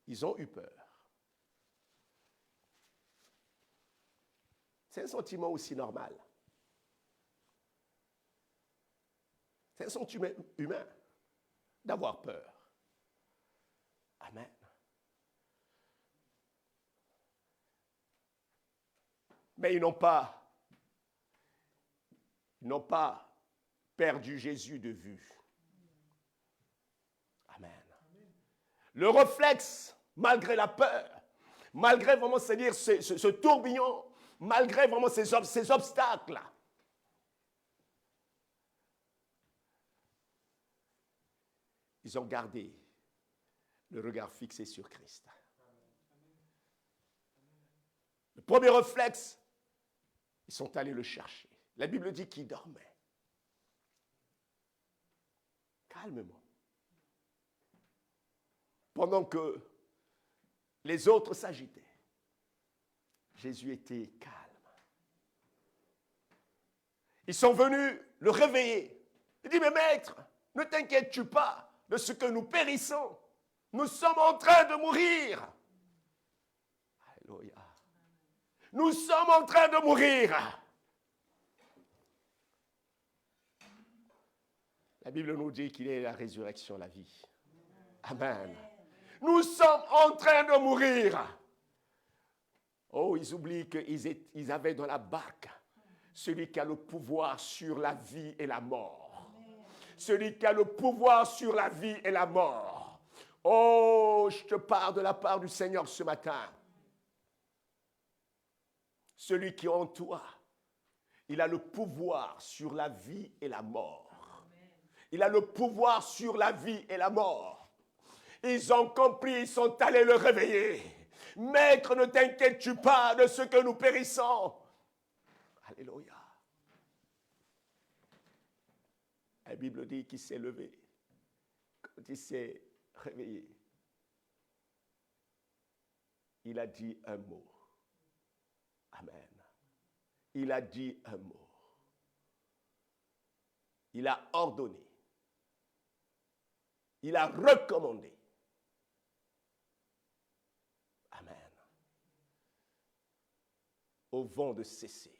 Ils ont eu peur. C'est un sentiment aussi normal. C'est un sentiment humain d'avoir peur. Amen. Mais ils n'ont pas perdu Jésus de vue. Amen. Le réflexe, malgré la peur, malgré vraiment, c'est-à-dire ce tourbillon, malgré vraiment ces obstacles, ils ont gardé le regard fixé sur Christ. Le premier réflexe, ils sont allés le chercher. La Bible dit qu'il dormait. Calmement. Pendant que les autres s'agitaient, Jésus était calme. Ils sont venus le réveiller. Il dit, mais maître, ne t'inquiètes-tu pas de ce que nous périssons? Nous sommes en train de mourir. Alléluia. Nous sommes en train de mourir. La Bible nous dit qu'il est la résurrection, la vie. Amen. Nous sommes en train de mourir. Oh, ils oublient qu'ils avaient dans la barque celui qui a le pouvoir sur la vie et la mort. Celui qui a le pouvoir sur la vie et la mort. Oh, je te parle de la part du Seigneur ce matin. Celui qui est en toi, il a le pouvoir sur la vie et la mort. Il a le pouvoir sur la vie et la mort. Ils ont compris, ils sont allés le réveiller. Maître, ne t'inquiètes-tu pas de ce que nous périssons? Alléluia. La Bible dit qu'il s'est levé. Quand il s'est réveillé, il a dit un mot. Amen. Il a dit un mot. Il a ordonné. Il a recommandé. Amen. Au vent de cesser.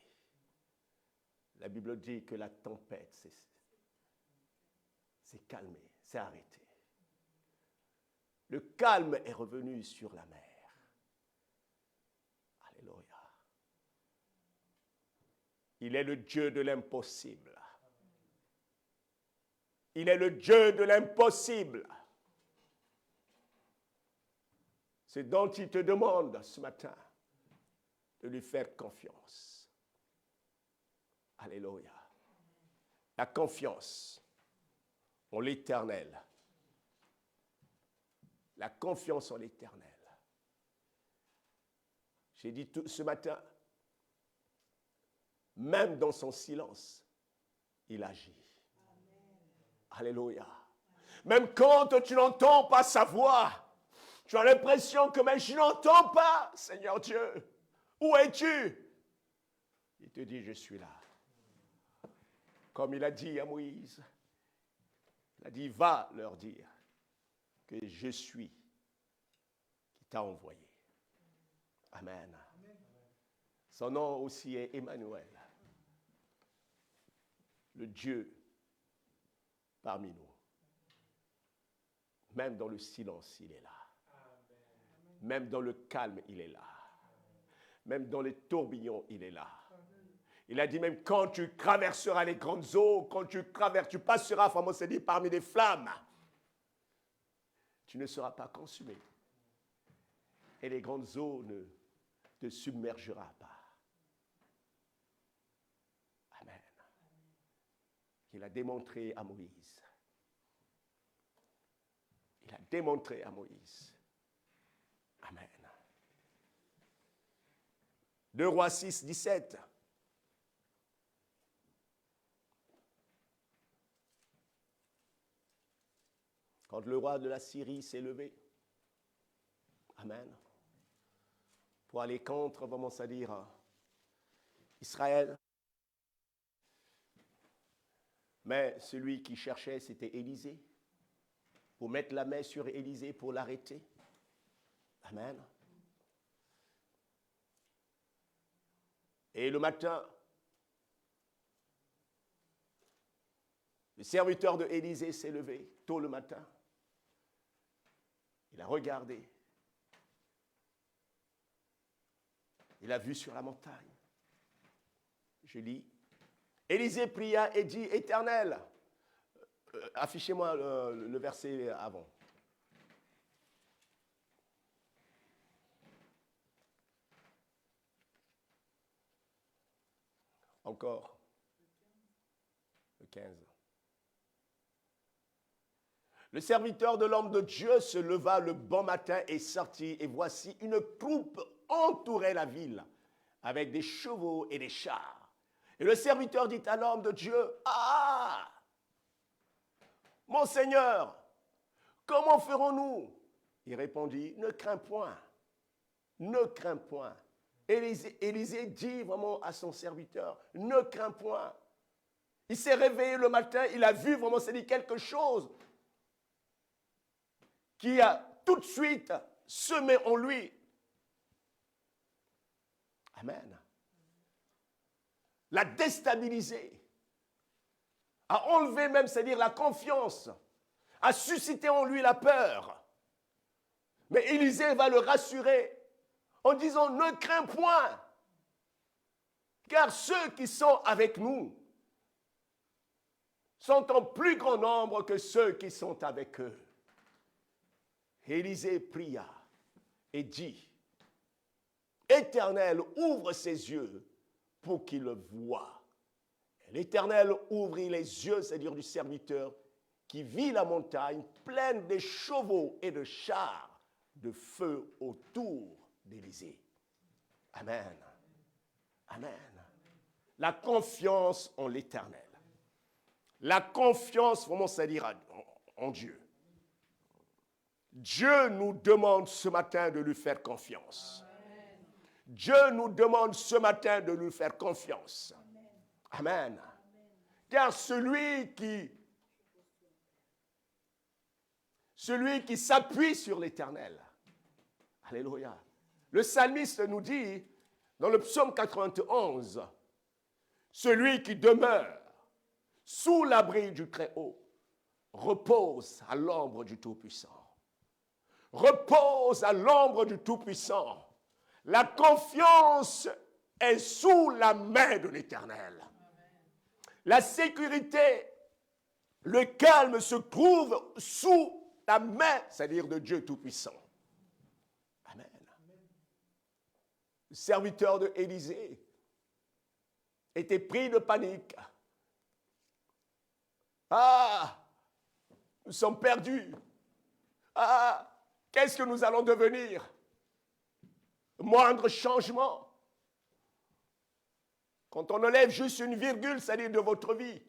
La Bible dit que la tempête s'est calmée, s'est arrêtée. Le calme est revenu sur la mer. Alléluia. Il est le Dieu de l'impossible. Il est le Dieu de l'impossible. C'est dont il te demande ce matin de lui faire confiance. Alléluia. La confiance en l'Éternel. La confiance en l'Éternel. J'ai dit tout ce matin, même dans son silence, il agit. Alléluia. Même quand tu n'entends pas sa voix, tu as l'impression que mais je n'entends pas, Seigneur Dieu. Où es-tu? Il te dit, je suis là. Comme il a dit à Moïse, il a dit, va leur dire que je suis qui t'a envoyé. Amen. Son nom aussi est Emmanuel. Le Dieu parmi nous. Même dans le silence, il est là. Même dans le calme, il est là. Même dans les tourbillons, il est là. Il a dit même quand tu traverseras les grandes eaux, quand tu passeras, vraiment, c'est dit, parmi les flammes, tu ne seras pas consumé. Et les grandes eaux ne te submergeront pas. Amen. Il a démontré à Moïse. Il a démontré à Moïse. Amen. 2 Rois 6, 17. Quand le roi de la Syrie s'est levé, amen, pour aller contre, comment ça dire, Israël. Mais celui qui cherchait, c'était Élisée, pour mettre la main sur Élisée, pour l'arrêter. Amen. Et le matin, le serviteur de Élisée s'est levé, tôt le matin. Il a regardé. Il a vu sur la montagne. Je lis. Élisée pria et dit, Éternel, affichez-moi le verset avant. Encore. Le 15. Le serviteur de l'homme de Dieu se leva le bon matin et sortit, et voici une troupe entourait la ville, avec des chevaux et des chars. Et le serviteur dit à l'homme de Dieu, ah, mon Seigneur, comment ferons-nous? Il répondit, ne crains point, ne crains point. Élisée dit vraiment à son serviteur, ne crains point. Il s'est réveillé le matin, il a vu vraiment, c'est dit quelque chose qui a tout de suite semé en lui. Amen. L'a déstabilisé, a enlevé même, c'est-à-dire la confiance, a suscité en lui la peur. Mais Élisée va le rassurer en disant, ne crains point, car ceux qui sont avec nous sont en plus grand nombre que ceux qui sont avec eux. Élisée pria et dit, Éternel, ouvre ses yeux pour qu'il le voie. L'Éternel ouvrit les yeux, c'est-à-dire du serviteur, qui vit la montagne pleine de chevaux et de chars de feu autour d'Élisée. Amen. Amen. La confiance en l'Éternel. La confiance, vraiment, c'est-à-dire en Dieu. Dieu nous demande ce matin de lui faire confiance. Amen. Dieu nous demande ce matin de lui faire confiance. Amen. Amen. Car celui qui s'appuie sur l'Éternel, alléluia. Le psalmiste nous dit, dans le psaume 91, celui qui demeure sous l'abri du Très-Haut repose à l'ombre du Tout-Puissant. Repose à l'ombre du Tout-Puissant. La confiance est sous la main de l'Éternel. La sécurité, le calme se trouve sous la main, c'est-à-dire de Dieu Tout-Puissant. Amen. Le serviteur de Élisée était pris de panique. Ah, nous sommes perdus. Ah, qu'est-ce que nous allons devenir? Moindre changement. Quand on enlève juste une virgule, c'est-à-dire de votre vie,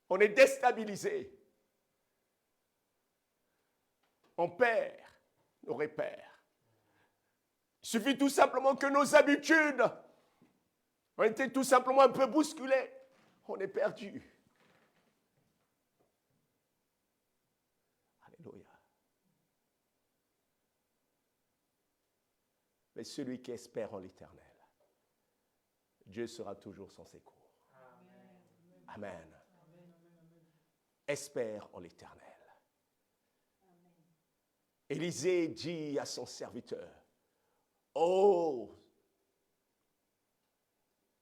on est déstabilisé. On perd nos repères. Il suffit tout simplement que nos habitudes ont été tout simplement un peu bousculées. On est perdu. Alléluia. Mais celui qui espère en l'Éternel, Dieu sera toujours son secours. Amen. Amen. Espère en l'Éternel. Élisée dit à son serviteur, oh,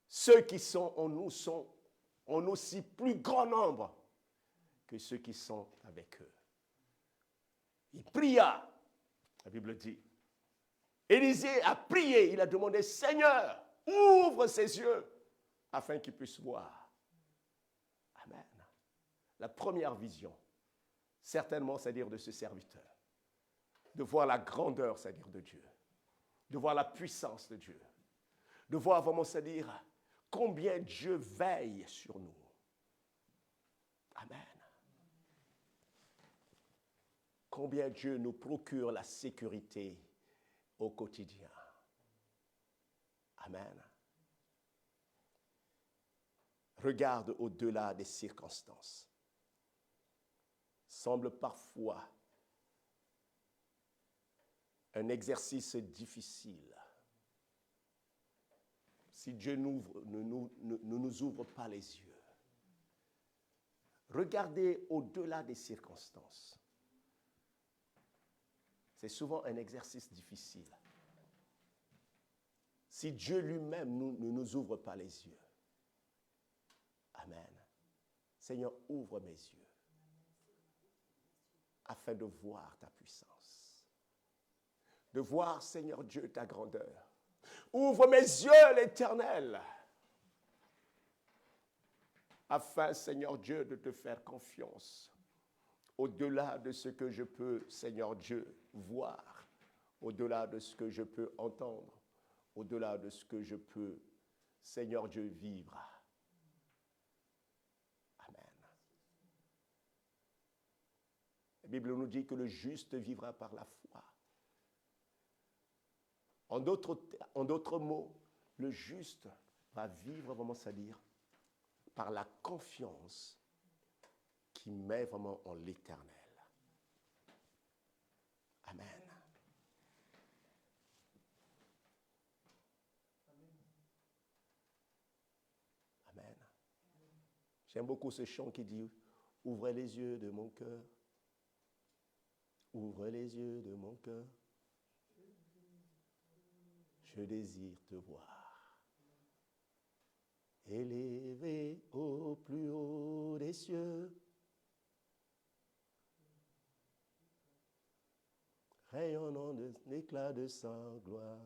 ceux qui sont en aussi plus grand nombre que ceux qui sont avec eux. Il pria, la Bible dit. Élisée a prié, il a demandé, Seigneur, ouvre ses yeux afin qu'il puisse voir. Amen. La première vision, certainement, c'est-à-dire de ce serviteur, de voir la grandeur, c'est-à-dire de Dieu, de voir la puissance de Dieu, de voir vraiment, c'est-à-dire combien Dieu veille sur nous. Amen. Combien Dieu nous procure la sécurité au quotidien. Amen. Regarde au-delà des circonstances. Semble parfois un exercice difficile. Si Dieu ne nous ouvre pas les yeux. Regardez au-delà des circonstances. C'est souvent un exercice difficile. Si Dieu lui-même ne nous ouvre pas les yeux. Amen. Seigneur, ouvre mes yeux afin de voir ta puissance. De voir, Seigneur Dieu, ta grandeur. Ouvre mes yeux, l'Éternel, afin, Seigneur Dieu, de te faire confiance. Au-delà de ce que je peux, Seigneur Dieu, voir, au-delà de ce que je peux entendre, au-delà de ce que je peux, Seigneur Dieu, vivre. Amen. La Bible nous dit que le juste vivra par la foi. En d'autres mots, le juste va vivre vraiment, c'est-à-dire par la confiance qui met vraiment en l'Éternel. Amen. Amen. J'aime beaucoup ce chant qui dit « Ouvrez les yeux de mon cœur, ouvre les yeux de mon cœur, je désire te voir, élevé au plus haut des cieux, rayonnant de l'éclat de sa gloire. »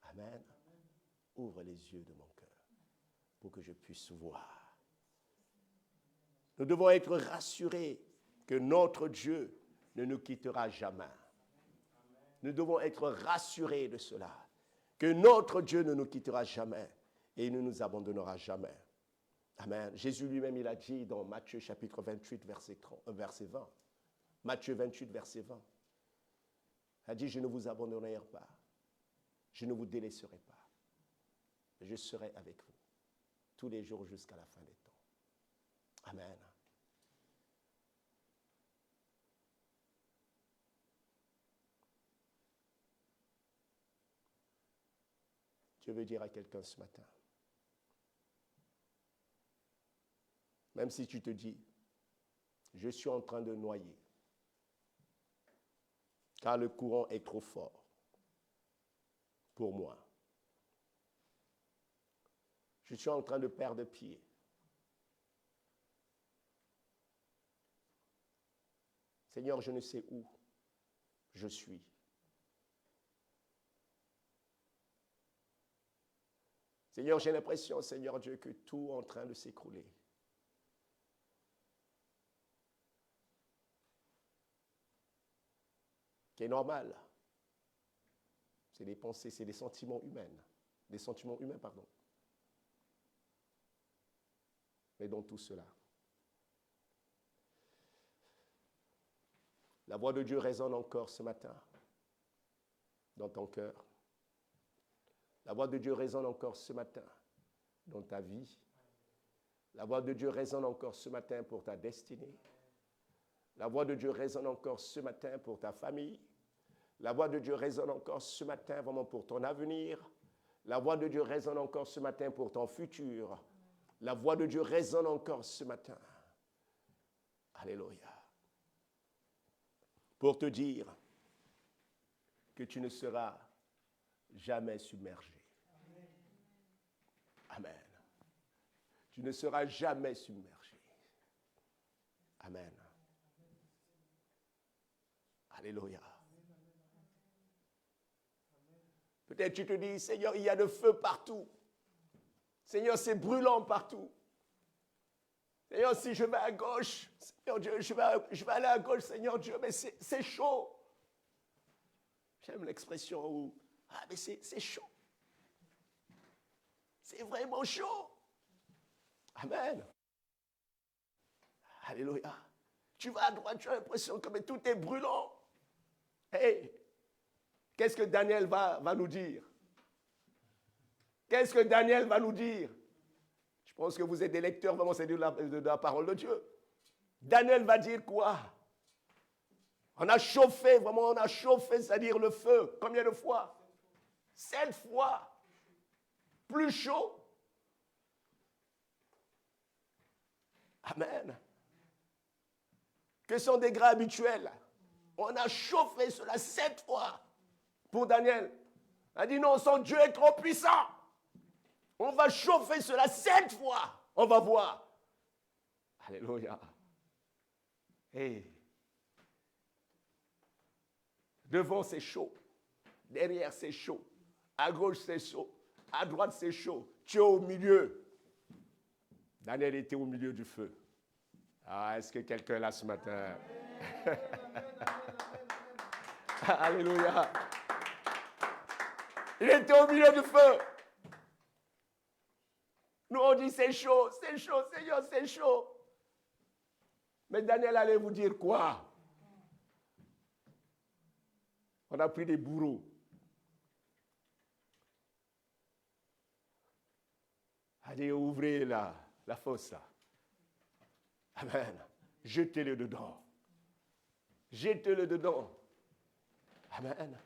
Amen. Ouvre les yeux de mon cœur pour que je puisse voir. Nous devons être rassurés que notre Dieu ne nous quittera jamais. Nous devons être rassurés de cela, que notre Dieu ne nous quittera jamais et il ne nous abandonnera jamais. Amen. Jésus lui-même, il a dit dans Matthieu chapitre 28, verset 20. Matthieu 28, verset 20. Il a dit, je ne vous abandonnerai pas, je ne vous délaisserai pas, je serai avec vous tous les jours jusqu'à la fin des temps. Amen. Je veux dire à quelqu'un ce matin, même si tu te dis, je suis en train de noyer, car le courant est trop fort pour moi. Je suis en train de perdre pied. Seigneur, je ne sais où je suis. Seigneur, j'ai l'impression, Seigneur Dieu, que tout est en train de s'écrouler. Qui est normal. C'est des pensées, c'est des sentiments humains. Des sentiments humains, pardon. Mais dans tout cela, la voix de Dieu résonne encore ce matin dans ton cœur. La voix de Dieu résonne encore ce matin dans ta vie. La voix de Dieu résonne encore ce matin pour ta destinée. La voix de Dieu résonne encore ce matin pour ta famille. La voix de Dieu résonne encore ce matin vraiment pour ton avenir. La voix de Dieu résonne encore ce matin pour ton futur. La voix de Dieu résonne encore ce matin. Alléluia. Pour te dire que tu ne seras jamais submergé. Amen. Tu ne seras jamais submergé. Amen. Alléluia. Peut-être tu te dis, Seigneur, il y a de feu partout. Seigneur, c'est brûlant partout. Seigneur, si je vais à gauche, Seigneur Dieu, je vais aller à gauche, Seigneur Dieu, mais c'est chaud. J'aime l'expression où, mais c'est chaud. C'est vraiment chaud. Amen. Alléluia. Tu vas à droite, tu as l'impression que tout est brûlant. Hey, qu'est-ce que Daniel va nous dire? Qu'est-ce que Daniel va nous dire? Je pense que vous êtes des lecteurs, vraiment, c'est de la parole de Dieu. Daniel va dire quoi? On a chauffé, vraiment, on a chauffé, c'est-à-dire le feu. Combien de fois? 7 fois. Plus chaud. Amen. Que sont des grès habituels? On a chauffé cela 7 fois pour Daniel. Il a dit non, son Dieu est trop puissant. On va chauffer cela 7 fois. On va voir. Alléluia. Hey. Devant c'est chaud. Derrière c'est chaud. À gauche c'est chaud. À droite c'est chaud. Tu es au milieu. Daniel était au milieu du feu. Ah, est-ce que quelqu'un est là ce matin? Alléluia. Il était au milieu du feu. Nous on dit c'est chaud, Seigneur, c'est chaud. Mais Daniel allait vous dire quoi? On a pris des bourreaux. Allez, ouvrez la fosse là. Amen. Jetez-le dedans. Jetez-le dedans. Amen.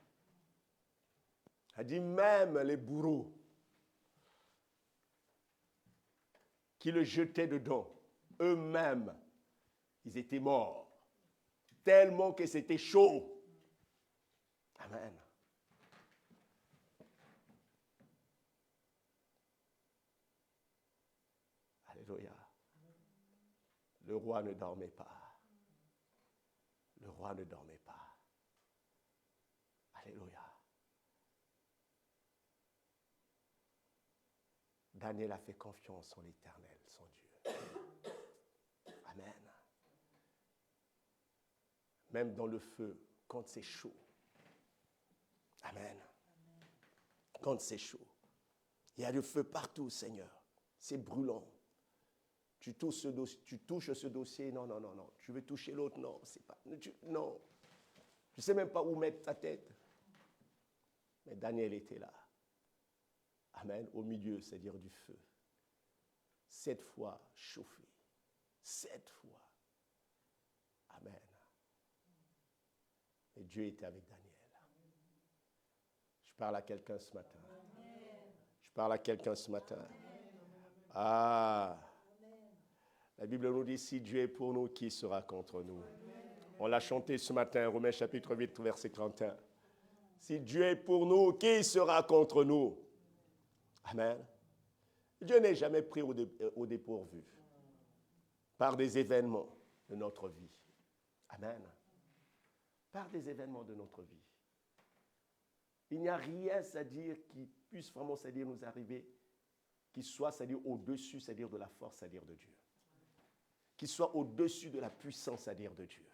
A dit même les bourreaux qui le jetaient dedans, eux-mêmes, ils étaient morts. Tellement que c'était chaud. Amen. Alléluia. Le roi ne dormait pas. Le roi ne dormait pas. Alléluia. Daniel a fait confiance en l'Éternel, son Dieu. Amen. Même dans le feu, quand c'est chaud. Amen. Quand c'est chaud. Il y a du feu partout, Seigneur. C'est brûlant. Tu touches ce dossier, non. Tu veux toucher l'autre, non. Non. Tu ne sais même pas où mettre ta tête. Mais Daniel était là. Amen. Au milieu, c'est-à-dire du feu. 7 fois chauffé. 7 fois. Amen. Et Dieu était avec Daniel. Je parle à quelqu'un ce matin. Je parle à quelqu'un ce matin. Ah. La Bible nous dit, si Dieu est pour nous, qui sera contre nous? On l'a chanté ce matin, Romains chapitre 8, verset 31. Si Dieu est pour nous, qui sera contre nous? Amen. Dieu n'est jamais pris au dépourvu par des événements de notre vie. Amen. Par des événements de notre vie. Il n'y a rien, c'est-à-dire, qui puisse vraiment, c'est-à-dire, nous arriver, qui soit, c'est-à-dire, au-dessus, c'est-à-dire, de la force, c'est-à-dire, de Dieu. Qui soit au-dessus de la puissance, c'est-à-dire, de Dieu.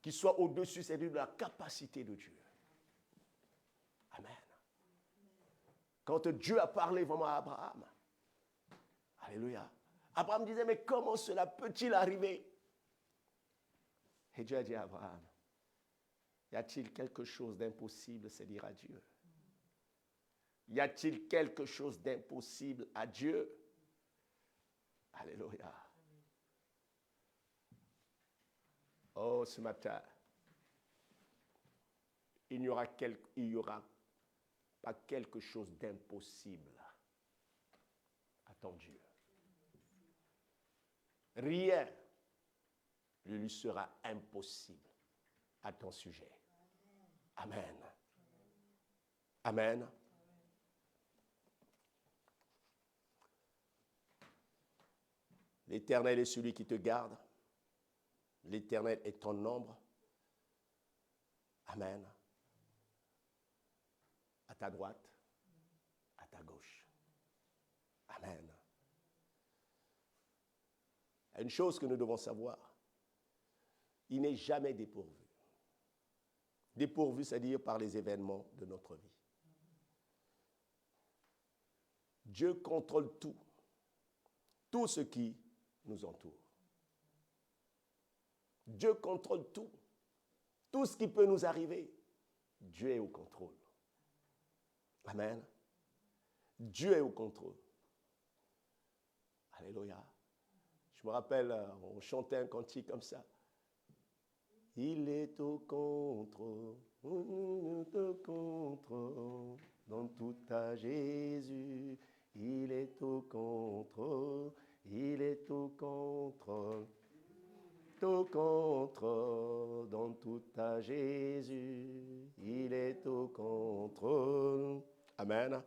Qui soit au-dessus, c'est-à-dire, de la capacité de Dieu. Amen. Quand Dieu a parlé vraiment à Abraham, alléluia, Abraham disait, mais comment cela peut-il arriver? Et Dieu a dit à Abraham, y a-t-il quelque chose d'impossible, c'est dire à Dieu? Y a-t-il quelque chose d'impossible à Dieu? Alléluia. Oh, ce matin, il n'y aura pas quelque chose d'impossible ton Dieu. Rien ne lui sera impossible à ton sujet. Amen. Amen. L'Éternel est celui qui te garde. L'Éternel est ton ombre. Amen. À ta droite, à ta gauche. Amen. Une chose que nous devons savoir, il n'est jamais dépourvu. Dépourvu, c'est-à-dire par les événements de notre vie. Dieu contrôle tout, tout ce qui nous entoure. Dieu contrôle tout, tout ce qui peut nous arriver. Dieu est au contrôle. Amen. Dieu est au contrôle. Alléluia. Je me rappelle, on chantait un cantique comme ça. Il est au contrôle, dans tout à Jésus. Il est au contrôle, il est au contrôle. Au contrôle, dans tout à Jésus. Il est au contrôle. Amen.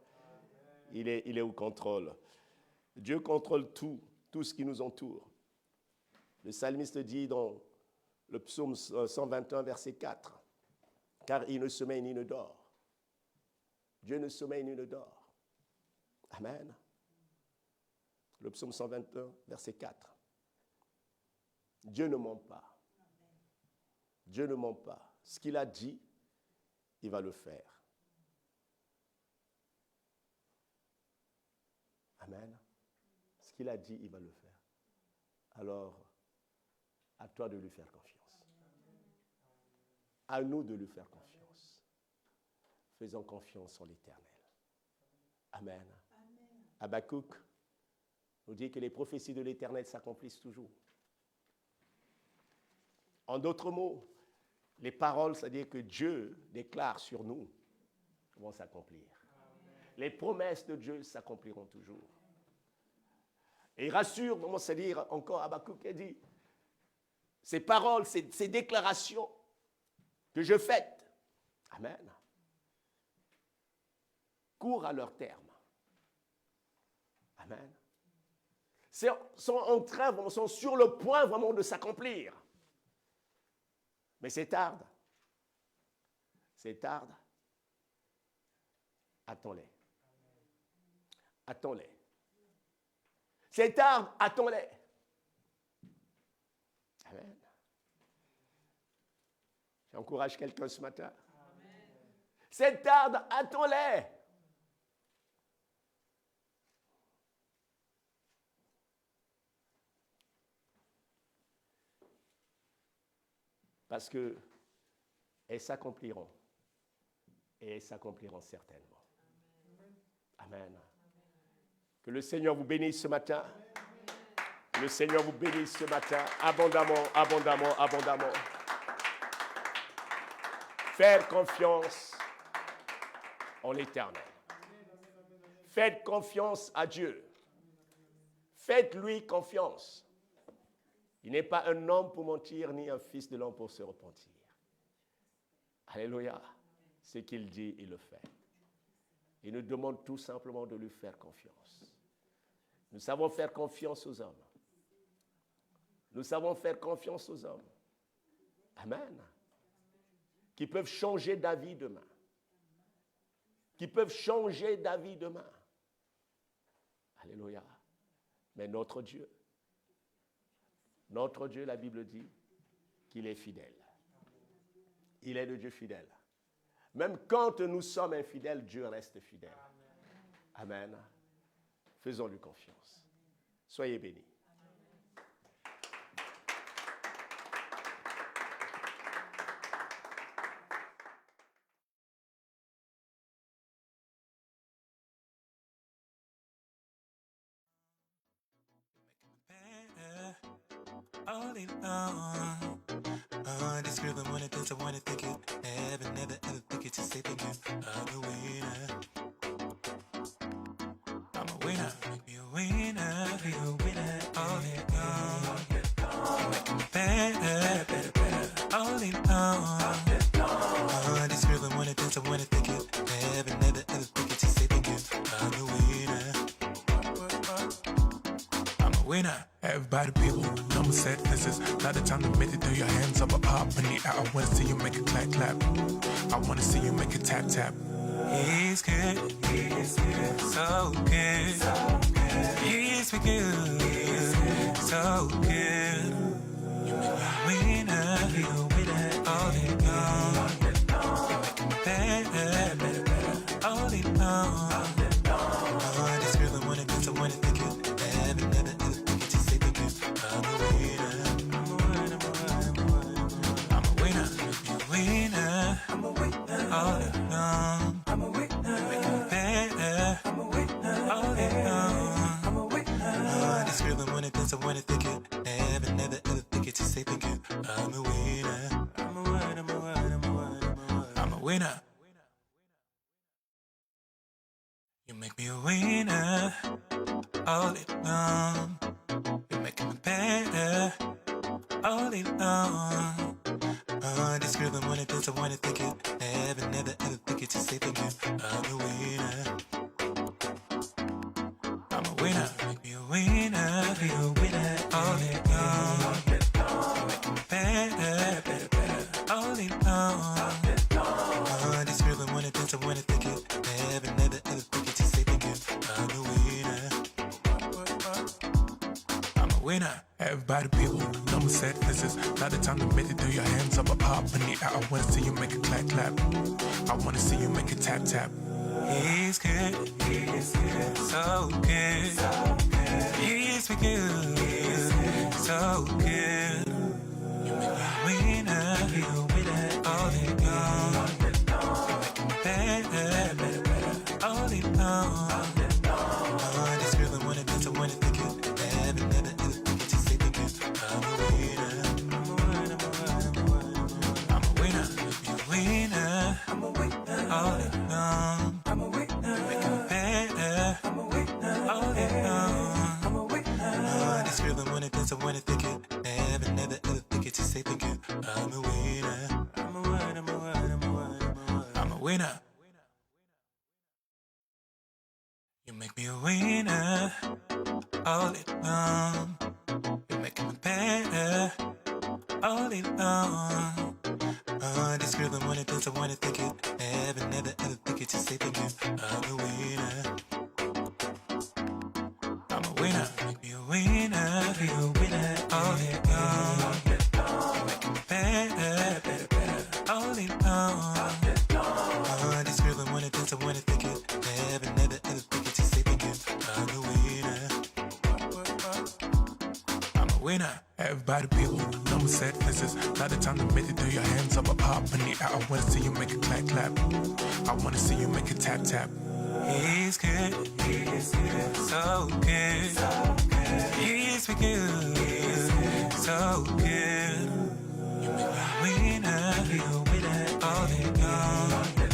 Il est au contrôle. Dieu contrôle tout ce qui nous entoure. Le psalmiste dit dans le psaume 121, verset 4, « Car il ne sommeille ni ne dort. » Dieu ne sommeille ni ne dort. Amen. Le psaume 121, verset 4. Dieu ne ment pas. Dieu ne ment pas. Ce qu'il a dit, il va le faire. Amen. Ce qu'il a dit, il va le faire. Alors, à toi de lui faire confiance. À nous de lui faire confiance. Faisons confiance en l'Éternel. Amen. Habakkuk nous dit que les prophéties de l'Éternel s'accomplissent toujours. En d'autres mots, les paroles, c'est-à-dire que Dieu déclare sur nous, vont s'accomplir. Les promesses de Dieu s'accompliront toujours. Et il rassure, c'est-à-dire encore Habakkuk a dit, ces paroles, ces déclarations que je fais, amen, courent à leur terme. Amen. Sont en train, sont sur le point vraiment de s'accomplir. Mais c'est tarde. C'est tarde. Attends-les. Attends-les. C'est tard, attends-les. Amen. J'encourage quelqu'un ce matin. Amen. C'est tard, attends-les. Parce que elles s'accompliront. Et elles s'accompliront certainement. Amen. Que le Seigneur vous bénisse ce matin. Le Seigneur vous bénisse ce matin abondamment, abondamment, abondamment. Faites confiance en l'Éternel. Faites confiance à Dieu. Faites-lui confiance. Il n'est pas un homme pour mentir, ni un fils de l'homme pour se repentir. Alléluia. Ce qu'il dit, il le fait. Il nous demande tout simplement de lui faire confiance. Nous savons faire confiance aux hommes. Nous savons faire confiance aux hommes. Amen. Qui peuvent changer d'avis demain. Qui peuvent changer d'avis demain. Alléluia. Mais notre Dieu, la Bible dit qu'il est fidèle. Il est le Dieu fidèle. Même quand nous sommes infidèles, Dieu reste fidèle. Amen. Faisons-lui confiance. Soyez bénis. All day long. This girl, I wanna dance, I wanna think it. Never, never, ever think it to say that you are the winner. I'm a winner. Make me a winner, be a winner, all day long. Make me better, better, better, all day long. This girl, I wanna dance, I wanna think it. Never, never, ever think it, just say thank you. I'm a winner. I'm a winner. Everybody, people, number set, this is not the time to make it. Throw your hands up, up in the air. I wanna see you make a clap, clap. I wanna see you make a tap, tap. He's good, so good, he's been good, so good. You make me a winner, all day long. You make me better, better, better, all day long. This girl, I wanna dance, I wanna think it. Never, never, ever think it, just say thank you. I'm a winner, I'm a winner, I'm a winner, I'm a winner, all day long. This girl, I wanna dance, I wanna think it. Never, never, ever think it, just say thank you. I'm a winner. I'm a winner, I'm a winner, I'm a winner. I'm a winner. You make me a winner all day long. You're making me better all day long. This girl, I wanna dance, I wanna think it. Never, never, ever think it, just say thank you. I'm a winner. I'm a winner. Make me a winner, be a winner all day long. You make me better, better, better all day long. This girl, I wanna dance, I wanna think it. Never, never, ever think it, just say thank you. I'm a winner. I'm a winner. Everybody, people, number set, this is not the time to make it. Throw your hands up, up in the air. I wanna see you make a clap, clap. I wanna see you make a tap, tap. He's good, so good, he's been good, so good. You make me a winner, all day long. You make me better, better, better, all day long. This girl, I wanna dance, I wanna think it. Never, never, ever think it, just say thank you. I'm a winner, I'm a winner, I'm a winner, I'm a winner, I'm a winner, all day long. This girl, I wanna dance, I wanna think it. Never, never, ever think it, just say thank you. I'm a winner. I'm a winner, I'm a winner, I'm a winner. I'm a winner. You make me a winner all day long. You're making me better all day long. This girl, I wanna dance, I wanna think it. Never, never, ever think it, just say thank you. I'm a winner. I'm a winner. Make me a winner, be a winner all day long. You make me better, better, better all day long. This girl, I wanna dance, I wanna think it. Never, never, ever think it, just say thank you. I'm a winner. I'm a winner. Everybody, people, number set, this is not the time to make it. Throw your hands up, up in the air. I wanna see you make a clap, clap. I wanna see you make a tap, tap. He's good, so good, he's been good, so good. You make me a winner, all day long. You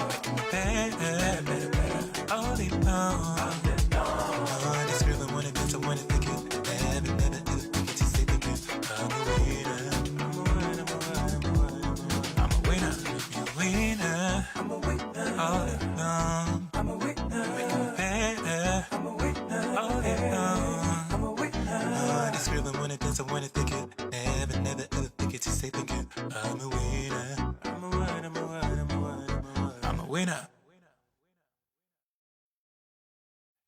make me better, better, better, all day long. This girl, I wanna dance, I wanna think it. Never, never, ever think it, just say thank you. I'm a winner, I'm a winner, I'm a winner, I'm a winner, I'm a winner, all day long. This girl, I wanna dance, I wanna think it. Never, never, ever think it, just say thank you. I'm a winner. I'm a winner, I'm a winner, I'm a winner. I'm a winner.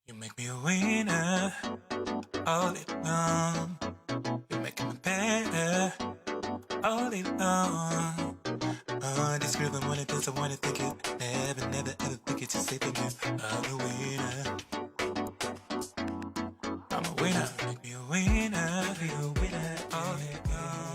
You make me a winner all day long. You're making me better all day long. This girl, I wanna dance, I wanna think it. Never, never, ever think it, just say thank you. I'm a winner. I'm a winner. Make me a winner, be a winner all day long.